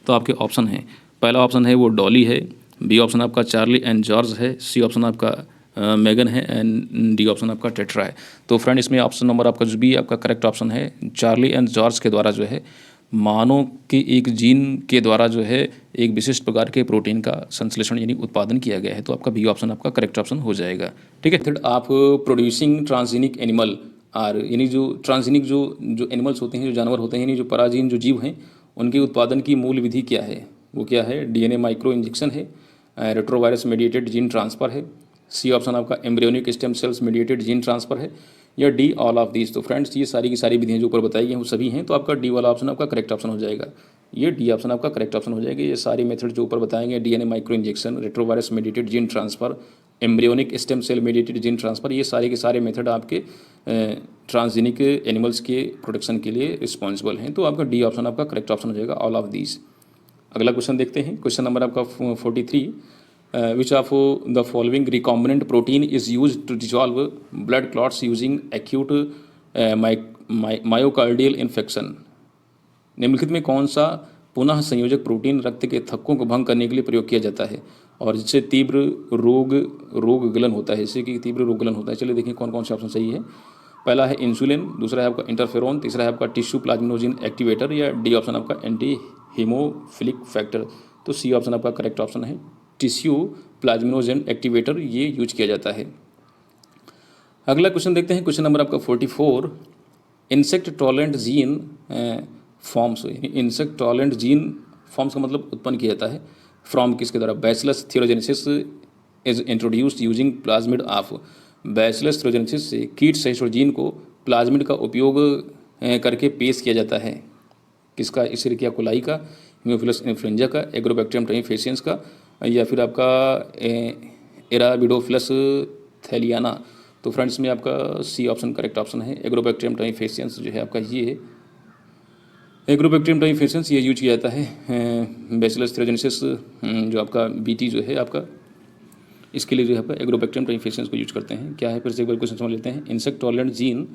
तो आपके ऑप्शन है, पहला ऑप्शन है वो डॉली है, बी ऑप्शन आपका चार्ली एंड जॉर्ज है, सी ऑप्शन आपका मेगन है, एंड डी ऑप्शन आपका टेट्रा है। तो फ्रेंड इसमें ऑप्शन नंबर आपका जो भी आपका करेक्ट ऑप्शन है, चार्ली एंड जॉर्ज के द्वारा जो है मानव के एक जीन के द्वारा जो है एक विशिष्ट प्रकार के प्रोटीन का संश्लेषण यानी उत्पादन किया गया है। तो आपका बी ऑप्शन आपका करेक्ट ऑप्शन हो जाएगा, ठीक है। थर्ड, आप प्रोड्यूसिंग ट्रांसजेनिक एनिमल आर, यानी जो ट्रांसजेनिक जो एनिमल्स होते हैं, जो जानवर होते हैं, यानी जो पराजीन जो जीव हैं, उनके उत्पादन की मूल विधि क्या है? वो क्या है? डीएनए माइक्रो इंजेक्शन है, रेट्रोवायरस मेडिएटेड जीन ट्रांसफ़र है, सी ऑप्शन आपका embryonic stem cells mediated gene transfer है, या डी ऑल ऑफ दीज। तो फ्रेंड्स ये सारी की सारी विधियाँ जो ऊपर बताई गई हैं वो सभी हैं। तो आपका डी वाला ऑप्शन आपका करेक्ट ऑप्शन हो जाएगा। ये डी ऑप्शन आपका करेक्ट ऑप्शन हो जाएगा। ये सारी मेथड जो ऊपर बताएंगे, DNA micro injection, retrovirus mediated gene transfer, embryonic stem cell mediated gene transfer, ये सारे के सारे मेथड आपके ट्रांसजेनिक एनिमल्स के प्रोडक्शन के लिए रिस्पॉन्सिबल हैं। तो आपका डी ऑप्शन आपका करेक्ट ऑप्शन हो जाएगा, ऑल ऑफ दीज। अगला क्वेश्चन देखते हैं। क्वेश्चन नंबर आपका 43, which of the following recombinant protein is used to dissolve blood clots using acute myocardial infection। निम्नलिखित में कौन सा पुनः संयोजक प्रोटीन रक्त के थक्कों को भंग करने के लिए प्रयोग किया जाता है और जिससे तीव्र रोग गलन होता है, इससे कि तीव्र रोग गलन होता है। चलिए देखिए कौन कौन से ऑप्शन सही है। पहला है इंसुलिन, दूसरा है आपका इंटरफेरोन, तीसरा है आपका टिश्यू प्लाज्मिनोजिन एक्टिवेटर, या डी ऑप्शन आपका एंटी हीमोफिलिक फैक्टर। तो सी ऑप्शन आपका करेक्ट ऑप्शन है, टिश्यू प्लाज्मिनोजेन एक्टिवेटर ये यूज किया जाता है। अगला क्वेश्चन देखते हैं। क्वेश्चन नंबर आपका 44, insect tolerant gene forms. Insect tolerant gene forms का मतलब उत्पन्न किया जाता है फ्रॉम किसके द्वारा? Bacillus thuringiensis is introduced using plasmid of. Bacillus thuringiensis से कीट सहिष्णु जीन को प्लाज्मिड का उपयोग करके पेश किया जाता है। किसका? इशेरिकिया कोलाई का, हीमोफिलस इन्फ्लुएंजा का, एग्रोबैक्टीरियम टाइफेसियंस का, या फिर आपका एराबिडोफिलस थैलियाना। तो फ्रेंड्स में आपका सी ऑप्शन करेक्ट ऑप्शन है, एग्रोबैक्टीरियम टाइफेसियंस जो है आपका ये एग्रोबैक्टीरियम टाइफेसियंस ये यूज किया जाता है। बैसिलस थ्योरोजेनेसिस जो आपका बीटी जो है आपका, इसके लिए जो है आपका एग्रोबैक्टीरियम टाइफेसियंस को यूज करते हैं। क्या है फिर से एक बार क्वेश्चन समझ लेते हैं। इंसेक्ट टॉलरेंट जीन,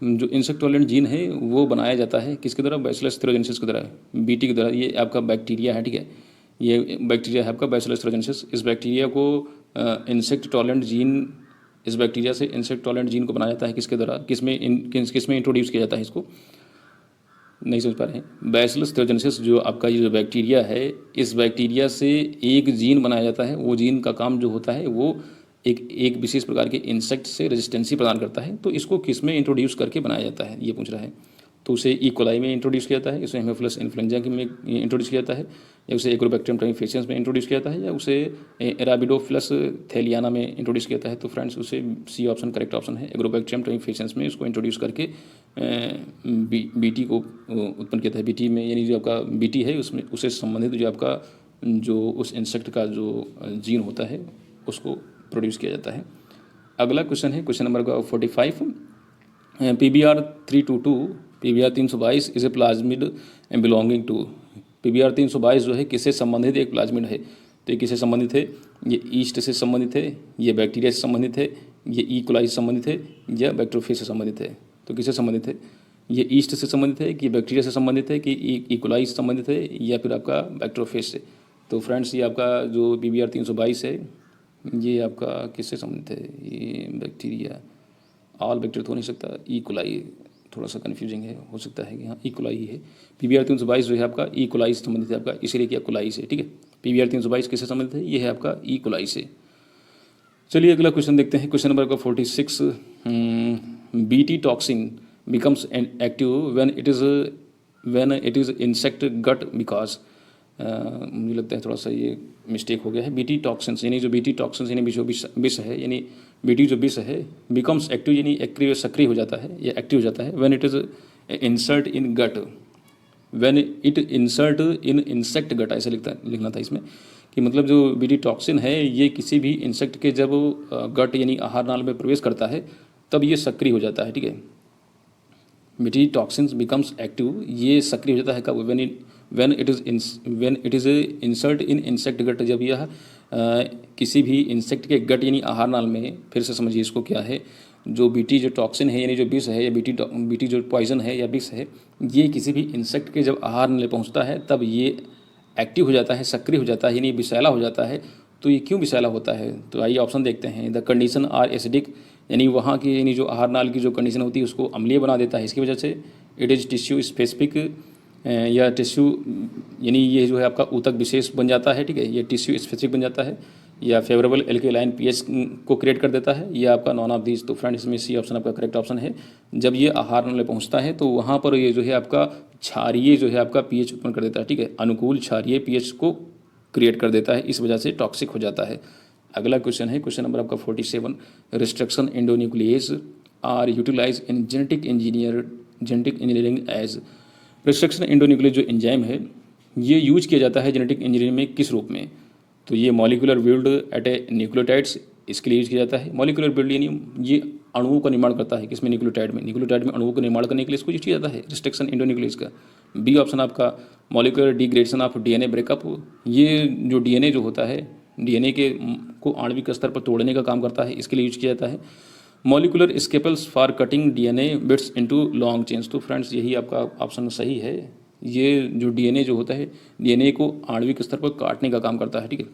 जो इंसेक्ट टॉलरेंट जीन है वो बनाया जाता है किसके द्वारा? बैसिलस थ्योरोजेनेसिस के द्वारा, बीटी के द्वारा। ये आपका बैक्टीरिया है, ठीक है, ये बैक्टीरिया है आपका बैसिलस थ्योरोजेनेसिस। इस बैक्टीरिया को इंसेक्ट टॉलरेंट जीन, इस बैक्टीरिया से इंसेक्ट टॉलरेंट जीन को बनाया जाता है किसके द्वारा? किसमें इंट्रोड्यूस किया जाता है? इसको नहीं समझ पा रहे हैं। बैसिलस थ्योरोजेनेसिस जो आपका ये जो बैक्टीरिया है, इस बैक्टीरिया से एक जीन बनाया जाता है। वो जीन का काम जो होता है वो एक विशेष प्रकार के इंसेक्ट से रेजिस्टेंसी प्रदान करता है। तो इसको किस में इंट्रोड्यूस करके बनाया जाता है ये पूछ रहा है। तो उसे ई कोलाई में इंट्रोड्यूस किया जाता है, इसे हेमोफिलस इन्फ्लुएंजा में इंट्रोड्यूस किया जाता है, या उसे एग्रोबैक्टीरियम ट्राइफेसियंस में इंट्रोड्यूस किया जाता है, या उसे एराबिडोफिलस थैलियाना में इंट्रोड्यूस किया जाता है। तो फ्रेंड्स उसे सी ऑप्शन करेक्ट ऑप्शन है, एग्रोबैक्टीरियम ट्राइफेसियंस में उसको इंट्रोड्यूस करके बीटी को उत्पन्न किया जाता है। बीटी में यानी जो आपका बीटी है उसमें उससे संबंधित जो आपका जो उस इंसेक्ट का जो जीन होता है उसको प्रोड्यूस किया जाता है। अगला क्वेश्चन है question number 45, PBR 322 is a plasmid belonging to. PBR 322 जो है किससे संबंधित एक प्लाज्मिड है। तो ये किससे संबंधित है, ये ईस्ट से संबंधित है, ये बैक्टीरिया से संबंधित है, ये ई कोलाई से संबंधित है, या बैक्टीरियोफेज से संबंधित है। तो किससे संबंधित है, ये ईस्ट से संबंधित है कि बैक्टीरिया से संबंधित है कि ई कोलाई से संबंधित है या फिर आपका बैक्टीरियोफेज से। तो फ्रेंड्स ये आपका जो PBR 322 है ये आपका किससे संबंधित है, ये बैक्टीरिया, ऑल बैक्टीरिया तो हो नहीं सकता, ई कोलाई थोड़ा सा कन्फ्यूजिंग है, हो सकता है कि हाँ ई कोलाई ही है। PBR 322 जो है आपका ई कोलाई से संबंधित है आपका, इसीलिए क्या कोलाई से, ठीक है। PBR 322 किससे संबंधित है, ये है आपका ई कोलाई से। चलिए अगला क्वेश्चन देखते हैं, question number 46, BT toxin becomes active when it is insect gut because, मुझे लगता है थोड़ा सा ये मिस्टेक हो गया है। BT टॉक्सिन्स यानी जो BT टॉक्सिन्स यानी जो विष है, यानी BT जो विष है बिकम्स एक्टिव यानी एक्टिव सक्रिय हो जाता है या एक्टिव हो जाता है when it is insert in gut, when it insert in insect gut, ऐसा लिखना था इसमें कि मतलब जो BT टॉक्सिन है ये किसी भी इंसेक्ट के जब गट यानी आहार नाल में प्रवेश करता है तब ये सक्रिय हो जाता है, ठीक है। BT टॉक्सिन्स बिकम्स एक्टिव, ये सक्रिय हो जाता है कब, when it is insert in insect gut, जब यह किसी भी इंसेक्ट के गट यानी आहार नाल में, फिर से समझिए इसको क्या है, जो BT जो टॉक्सिन है यानी जो विष है या BT जो पॉइजन है या विष है, ये किसी भी इंसेक्ट के जब आहार नाल पहुंचता है तब ये एक्टिव हो जाता है, सक्रिय हो जाता है, यानी विषैला हो जाता है। तो ये क्यों विषैला होता है, तो आइए ऑप्शन देखते हैं। द कंडीशन आर एसिडिक, यानी वहाँ की यानी जो आहार नाल की जो कंडीशन होती है उसको अम्लीय बना देता है, इसकी वजह से। इट इज़ टिश्यू स्पेसिफिक, या टिश्यू यानी ये जो है आपका ऊतक विशेष बन जाता है, ठीक है, ये टिश्यू स्पेसिफिक बन जाता है, या फेवरेबल एल्केलाइन pH को क्रिएट कर देता है, या आपका नॉन ऑफ दीज। तो फ्रेंड इसमें सी ऑप्शन आपका करेक्ट ऑप्शन है। जब ये आहार नाल पहुँचता है तो वहाँ पर ये जो है आपका क्षारीय जो है आपका pH उत्पन्न कर देता है, ठीक है, अनुकूल क्षारीय pH को क्रिएट कर देता है, इस वजह से टॉक्सिक हो जाता है। अगला क्वेश्चन है क्वेश्चन नंबर आपका 47, restriction endonuclease are utilize in genetic engineering as. Restriction endonuclease जो एंजाइम है ये यूज किया जाता है जेनेटिक इंजीनियरिंग में किस रूप में, तो ये मॉलिकुलर बिल्ड एट ए न्यूक्लियोटाइड्स, इसके लिए यूज किया जाता है। मॉलिकुलर बिल्ड यानी ये अणुओं का निर्माण करता है, किसमें, न्यूक्लियोटाइड में अणुओं का निर्माण करने के लिए इसको यूज किया जाता है रिस्ट्रक्शन एंडोन्यूक्लियस का। बी ऑप्शन आपका molecular degradation of DNA breakup, ये जो DNA जो होता है DNA के को आणविक स्तर पर तोड़ने का काम करता है, इसके लिए यूज किया जाता है। Molecular scalpels for cutting DNA bits into long chains, तो फ्रेंड्स यही आपका ऑप्शन सही है। ये जो DNA जो होता है DNA को आणविक स्तर पर काटने का काम करता है, ठीक है।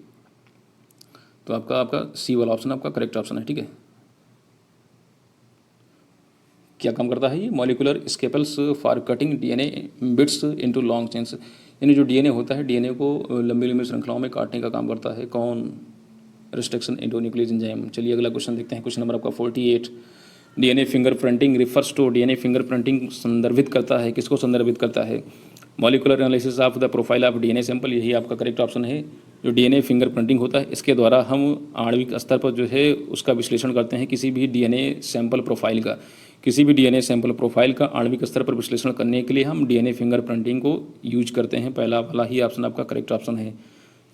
तो आपका सी वाला ऑप्शन आपका करेक्ट ऑप्शन है, ठीक है। क्या काम करता है ये, molecular scalpels for cutting DNA bits into long chains, यानी जो DNA होता है DNA को लंबी लंबी श्रृंखलाओं में काटने का काम करता है कौन, रिस्ट्रक्शन एंडोन्यूक्लियस एंजाइम। चलिए अगला क्वेश्चन देखते हैं, क्वेश्चन नंबर आपका 48, DNA fingerprinting refers to, DNA fingerprinting संदर्भित करता है, किसको संदर्भित करता है, molecular analysis of the profile of DNA sample, यही आपका करेक्ट ऑप्शन है। जो DNA फिंगरप्रिंटिंग होता है इसके द्वारा हम आणविक स्तर पर जो है उसका विश्लेषण करते हैं, किसी भी DNA सैंपल प्रोफाइल का, किसी भी DNA सैंपल प्रोफाइल का आणविक स्तर पर विश्लेषण करने के लिए हम DNA फिंगरप्रिंटिंग को यूज करते हैं। पहला वाला ही ऑप्शन आपका करेक्ट ऑप्शन है।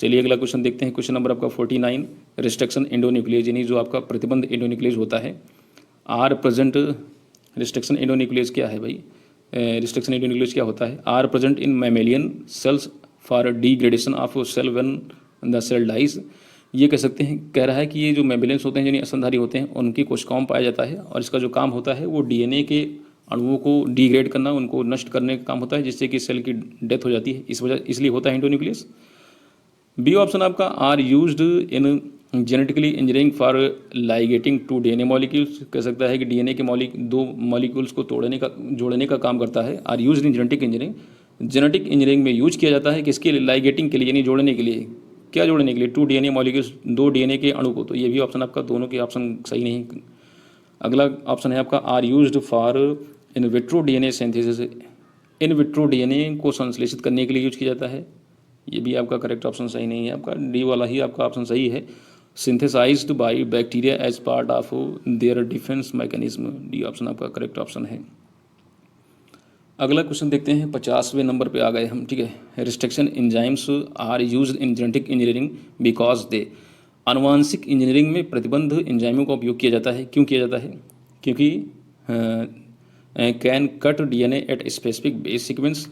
चलिए अगला क्वेश्चन देखते हैं, क्वेश्चन नंबर आपका 49, रिस्ट्रक्शन एंडोन्यूक्लियस यानी जो आपका प्रतिबंध एंडोन्यूक्लियस होता है आर प्रेजेंट। रिस्ट्रक्शन एंडोन्यूक्लियस क्या है भाई, रिस्ट्रक्शन एंडोन्यूक्लियस क्या होता है, are present in mammalian cells for degradation of cell when the cell dies. ये कह सकते हैं, कह रहा है कि ये जो मैमेलियंस होते हैं यानी स्तनधारी होते हैं उनकी कोशिकाओं में पाया जाता है, और इसका जो काम होता है वो DNA के अणुओं को डिग्रेड करना, उनको नष्ट करने का काम होता है, जिससे कि सेल की डेथ हो जाती है, इसलिए होता है एंडोन्यूक्लियस। बी ऑप्शन आपका are used in genetically engineering for ligating to DNA molecules, कह सकता है कि DNA के दो मॉलिक्यूल्स को जोड़ने का काम करता है। Are used in genetic engineering में यूज किया जाता है किसके लिए, लाइगेटिंग के लिए, यानी जोड़ने के लिए। क्या जोड़ने के लिए, 2 DNA मॉलिक्यूल्स, 2 DNA के अणु को। तो ये भी ऑप्शन आपका, दोनों के ऑप्शन सही नहीं। अगला ऑप्शन है आपका are used for in vitro DNA synthesis, in vitro DNA को संश्लेषित करने के लिए यूज किया जाता है। ये भी आपका करेक्ट ऑप्शन सही नहीं है, आपका डी वाला ही आपका ऑप्शन सही है। Synthesized by bacteria as part of their defence mechanism, D option आपका करेक्ट ऑप्शन है। अगला क्वेश्चन देखते हैं, 50वें नंबर पे आ गए हम, ठीक है। Restriction enzymes are used in genetic engineering because they, आनुवांशिक इंजीनियरिंग में प्रतिबंध एंजाइमों का उपयोग किया जाता है, क्यों किया जाता है? क्योंकि can cut DNA at specific base sequence,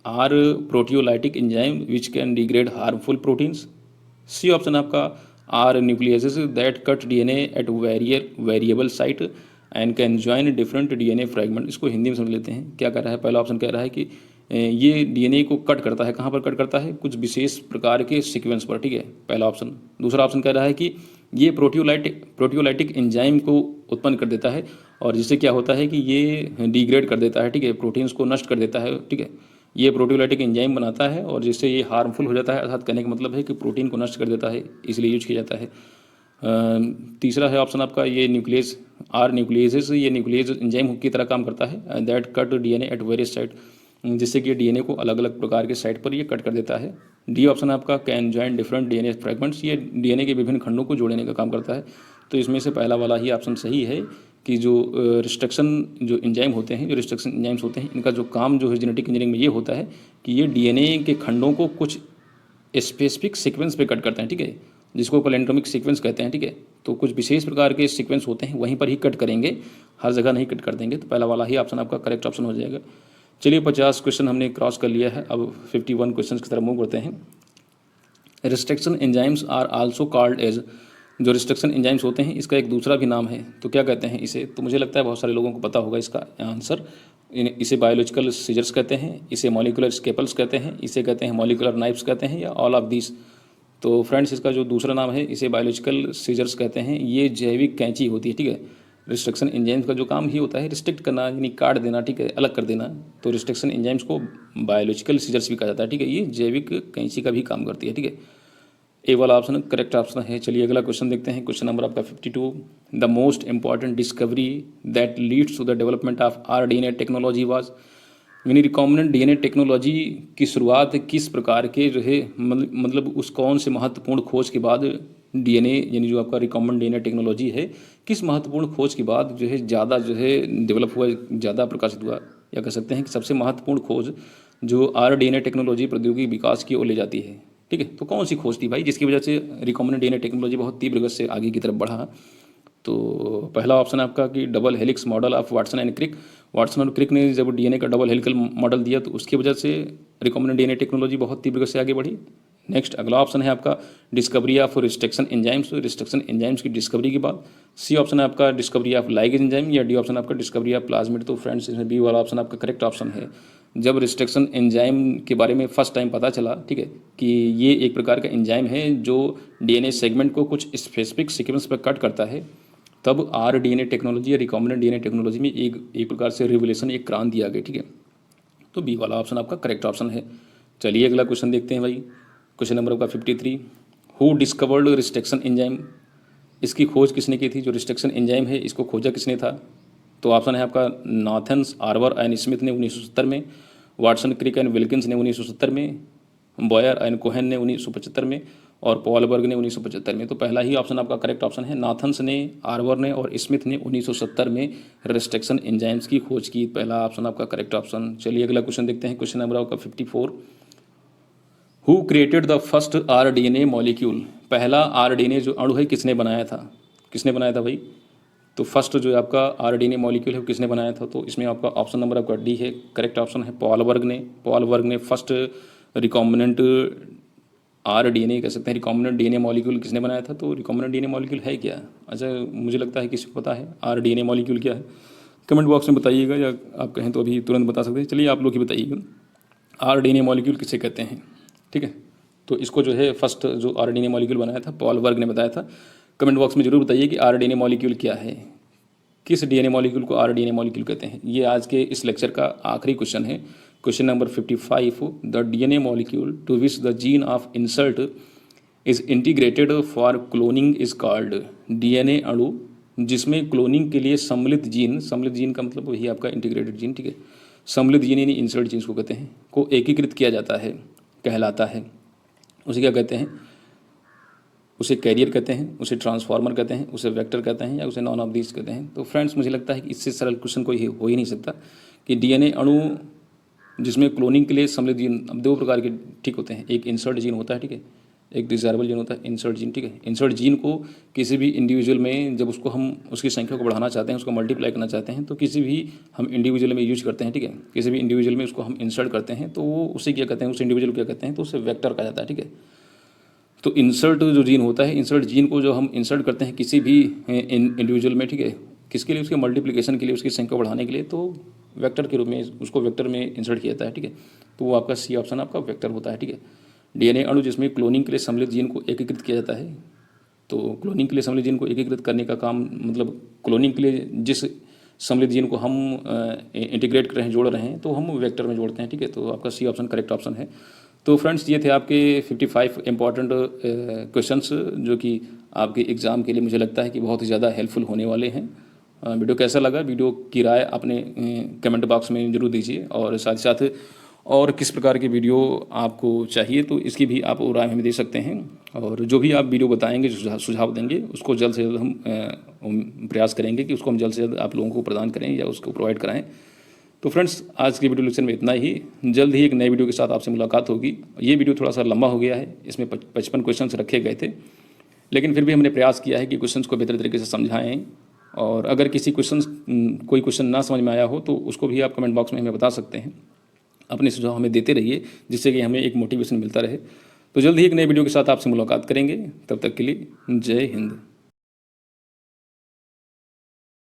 are proteolytic enzyme which can degrade harmful proteins, C option आपका are nucleases that cut DNA at variable site and can join different DNA fragment. इसको हिंदी में समझ लेते हैं, क्या कह रहा है? पहला ऑप्शन कह रहा है कि ये डीएनए को कट करता है, कहाँ पर कट करता है? कुछ विशेष प्रकार के सीक्वेंस पर, ठीक है, पहला ऑप्शन। दूसरा ऑप्शन कह रहा है कि ये प्रोटियोलाइटिक एंजाइम को उत्पन्न कर देता है और जिससे क्या होता है कि ये डिग्रेड कर देता है, ठीक है, प्रोटीन्स को नष्ट कर देता है, ठीक है, ये प्रोटियोलाइटिक एंजाइम बनाता है और जिससे ये हार्मफुल हो जाता है, अर्थात कहने का मतलब है कि प्रोटीन को नष्ट कर देता है, इसलिए यूज किया जाता है। तीसरा है ऑप्शन आपका ये न्यूक्लियस, आर न्यूक्लियसेस, ये न्यूक्लियस एंजाइम की तरह काम करता है, that cut DNA at various site, जिससे कि डीएनए को अलग अलग प्रकार के साइट पर ये कट कर देता है। डी ऑप्शन आपका can join different DNA fragments, ये डीएनए के विभिन्न खंडों को जोड़ने का काम करता है। तो इसमें से पहला वाला ही ऑप्शन सही है कि जो रिस्ट्रिक्शन जो एंजाइम होते हैं, जो रिस्ट्रिक्शन एंजाइम्स होते हैं, इनका जो काम जो है जेनेटिक इंजीनियरिंग में ये होता है कि ये डीएनए के खंडों को कुछ स्पेसिफिक सीक्वेंस पे कट करते हैं, ठीक है, जिसको पैलेंड्रोमिक सीक्वेंस कहते हैं, ठीक है। तो कुछ विशेष प्रकार के सीक्वेंस होते हैं, वहीं पर ही कट करेंगे, हर जगह नहीं कट कर देंगे। तो पहला वाला ही ऑप्शन आपका करेक्ट ऑप्शन हो जाएगा। चलिए 50 क्वेश्चन हमने क्रॉस कर लिया है, अब 51 क्वेश्चन की तरफ मूव करते हैं। Restriction enzymes are also called as, जो रिस्ट्रिक्शन एंजाइम्स होते हैं इसका एक दूसरा भी नाम है, तो क्या कहते हैं इसे? तो मुझे लगता है बहुत सारे लोगों को पता होगा इसका आंसर। इसे बायोलॉजिकल सीजर्स कहते हैं, इसे मॉलिकुलर स्केपल्स कहते हैं, इसे कहते हैं मॉलिकुलर नाइफ्स कहते हैं, या ऑल ऑफ दिस। तो फ्रेंड्स इसका जो दूसरा नाम है इसे बायोलॉजिकल सीजर्स कहते हैं। ये जैविक कैंची होती है, ठीक है। रिस्ट्रिक्शन एंजाइम्स का जो काम ही होता है रिस्ट्रिक्ट करना, यानी काट देना, ठीक है, अलग कर देना। तो रिस्ट्रिक्शन एंजाइम्स को बायोलॉजिकल सीजर्स भी कहा जाता है, ठीक है। ये जैविक कैंची का भी काम करती है, ठीक है। ए वाला ऑप्शन करेक्ट ऑप्शन है। चलिए अगला क्वेश्चन देखते हैं, क्वेश्चन नंबर आपका 52। The most important discovery that leads to the development of rDNA technology was, यानी रिकॉम्बिनेंट डीएनए टेक्नोलॉजी की शुरुआत किस प्रकार के जो है मतलब उस कौन से महत्वपूर्ण खोज के बाद डीएनए, यानी जो आपका रिकॉम्बिनेंट डीएनए टेक्नोलॉजी है, किस महत्वपूर्ण खोज के बाद जो है ज़्यादा जो है डेवलप हुआ, ज़्यादा प्रकाशित हुआ, या कह सकते हैं कि सबसे महत्वपूर्ण खोज जो आरडीएनए टेक्नोलॉजी प्रौद्योगिकी विकास की ओर ले जाती है, ठीक है। तो कौन सी खोज थी भाई जिसकी वजह से रिकॉम्बिनेंट डीएनए टेक्नोलॉजी बहुत तीव्र गति से आगे की तरफ बढ़ा? तो पहला ऑप्शन आपका कि double helix model of Watson and Crick, Watson और क्रिक ने जब डीएनए का डबल हेलिकल मॉडल दिया तो उसकी वजह से रिकॉम्बिनेंट डीएनए टेक्नोलॉजी बहुत तीव्र गति से आगे बढ़ी। नेक्स्ट अगला ऑप्शन है आपका discovery of restriction enzymes, restriction enzymes की डिस्कवरी के बाद। सी ऑप्शन है आपका डिस्कवरी ऑफ लाइगेज एंजाइम, या डी ऑप्शन आपका डिस्कवरी ऑफ प्लाज्मिड। तो फ्रेंड्स इसमें बी वाला ऑप्शन आपका करेक्ट ऑप्शन है। जब रिस्ट्रिक्शन एंजाइम के बारे में फर्स्ट टाइम पता चला, ठीक है, कि ये एक प्रकार का एंजाइम है जो डीएनए सेगमेंट को कुछ स्पेसिफिक सीक्वेंस पर कट करता है, तब आरडीएनए टेक्नोलॉजी या रिकॉम्बिनेंट डीएनए टेक्नोलॉजी में एक प्रकार से रिवोल्यूशन, एक क्रांति आ गई, ठीक है। तो बी वाला ऑप्शन आपका करेक्ट ऑप्शन है। चलिए अगला क्वेश्चन देखते हैं भाई, क्वेश्चन नंबर आपका 53। हु डिस्कवर्ड रिस्ट्रिक्शन एंजाइम, इसकी खोज किसने की थी? जो रिस्ट्रिक्शन एंजाइम है इसको खोजा किसने था? तो ऑप्शन है आपका नॉर्थन्स, आर्बर एंड स्मिथ ने 1970 में, वाटसन, क्रिक एंड विल्किंस ने 1970 में, बॉयर एंड कोहेन ने 1975 में, और पॉलबर्ग ने 1975 में। तो पहला ही ऑप्शन आपका करेक्ट ऑप्शन है। नाथन्स ने, आर्बर ने और स्मिथ ने 1970 में रिस्ट्रिक्शन एंजाइम्स की खोज की। पहला ऑप्शन आपका करेक्ट ऑप्शन। चलिए अगला क्वेश्चन देखते हैं, क्वेश्चन नंबर आपका 54। Who created the first rDNA molecule, पहला आरडीएनए जो अणु है किसने बनाया था? किसने बनाया था भाई? तो फर्स्ट जो आपका आरडीएनए मॉलिक्यूल है वो किसने बनाया था? तो इसमें आपका ऑप्शन नंबर आपका डी है, करेक्ट ऑप्शन है। पॉलबर्ग ने फर्स्ट रिकॉम्बिनेंट आरडीएनए कह सकते हैं, रिकॉम्बिनेंट डीएनए मॉलिक्यूल किसने बनाया था? तो रिकॉम्बिनेंट डीएनए मॉलिक्यूल है क्या? अच्छा, मुझे लगता है किसी को पता है आरडीएनए मॉलिक्यूल क्या है, कमेंट बॉक्स में बताइएगा, या आप कहें तो अभी तुरंत बता सकते हैं। चलिए आप लोग ही बताइएगा आरडीएनए मॉलिक्यूल किसे कहते हैं, ठीक है। तो इसको जो है फर्स्ट जो आरडीएनए मॉलिक्यूल बनाया था पॉलबर्ग ने बताया था। कमेंट बॉक्स में जरूर बताइए कि आरडीएनए मॉलिक्यूल क्या है, किस डीएनए मॉलिक्यूल को आरडीएनए मॉलिक्यूल कहते हैं। ये आज के इस लेक्चर का आखिरी क्वेश्चन है, question number 55। The DNA molecule to which the gene of insert is integrated for cloning is called, DNA अणु जिसमें क्लोनिंग के लिए सम्मिलित जीन का मतलब वही आपका इंटीग्रेटेड जीन, ठीक है, सम्मिलित जीन यानी इंसर्ट जीन्स को कहते हैं, को एकीकृत किया जाता है, कहलाता है। उसे क्या कहते हैं? उसे कैरियर कहते हैं, उसे ट्रांसफार्मर कहते हैं, उसे वेक्टर कहते हैं, या उसे नॉन ऑफ दीज कहते हैं। तो फ्रेंड्स मुझे लगता है कि इससे सरल क्वेश्चन कोई हो ही नहीं सकता कि डीएनए अणु जिसमें क्लोनिंग के लिए सम्मिलित जीन, अब दो प्रकार के ठीक होते हैं, एक इंसर्ट जीन होता है, ठीक है, एक डिजायरेबल जीन होता है, इंसर्ट जीन, ठीक है। इंसर्ट जीन को किसी भी इंडिविजुअल में जब उसको हम उसकी संख्या को बढ़ाना चाहते हैं, उसको मल्टीप्लाई करना चाहते हैं, तो किसी भी हम इंडिविजुअल में यूज करते हैं, ठीक है, किसी भी इंडिविजुअल में उसको हम इंसर्ट करते हैं, तो वो उसे क्या कहते हैं, उस इंडिविजुअल क्या कहते हैं, तो उसे वेक्टर कहा जाता है, ठीक है। तो इंसर्ट जो जीन होता है, इंसर्ट जीन को जो हम इंसर्ट करते हैं किसी भी इंडिविजुअल में, ठीक है, किसके लिए, उसके मल्टीप्लिकेशन के लिए, उसकी संख्या बढ़ाने के लिए, तो वेक्टर के रूप में उसको वेक्टर में इंसर्ट किया जाता है, ठीक है। तो वो आपका सी ऑप्शन आपका वेक्टर होता है, ठीक है। डीएनए अणु जिसमें क्लोनिंग के लिए सम्मिलित जीन को एकीकृत किया जाता है, तो क्लोनिंग के लिए सम्मिलित जीन को एकीकृत करने का काम, मतलब क्लोनिंग के लिए जिस सम्मिलित जीन को हम इंटीग्रेट कर रहे हैं, जोड़ रहे हैं, तो हम वेक्टर में जोड़ते हैं, ठीक है। तो आपका सी ऑप्शन करेक्ट ऑप्शन है। तो फ्रेंड्स ये थे आपके 55 इंपॉर्टेंट क्वेश्चंस जो कि आपके एग्ज़ाम के लिए मुझे लगता है कि बहुत ही ज़्यादा हेल्पफुल होने वाले हैं। वीडियो कैसा लगा, वीडियो की राय अपने कमेंट बॉक्स में ज़रूर दीजिए, और साथ ही साथ और किस प्रकार की वीडियो आपको चाहिए तो इसकी भी आप राय हमें दे सकते हैं। और जो भी आप वीडियो बताएंगे, जो सुझाव देंगे, उसको जल्द से जल्द हम प्रयास करेंगे कि उसको हम जल्द से जल्द आप लोगों को प्रदान करें या उसको प्रोवाइड कराएं। तो फ्रेंड्स आज के वीडियो लेक्चर में इतना ही। जल्द ही एक नए वीडियो के साथ आपसे मुलाकात होगी। ये वीडियो थोड़ा सा लंबा हो गया है, इसमें 55 क्वेश्चन रखे गए थे, लेकिन फिर भी हमने प्रयास किया है कि क्वेश्चंस को बेहतर तरीके से समझाएं। और अगर किसी कोई क्वेश्चन ना समझ में आया हो तो उसको भी आप कमेंट बॉक्स में हमें बता सकते हैं। अपने सुझाव हमें देते रहिए, जिससे कि हमें एक मोटिवेशन मिलता रहे। तो जल्द ही एक नए वीडियो के साथ आपसे मुलाकात करेंगे। तब तक के लिए जय हिंद।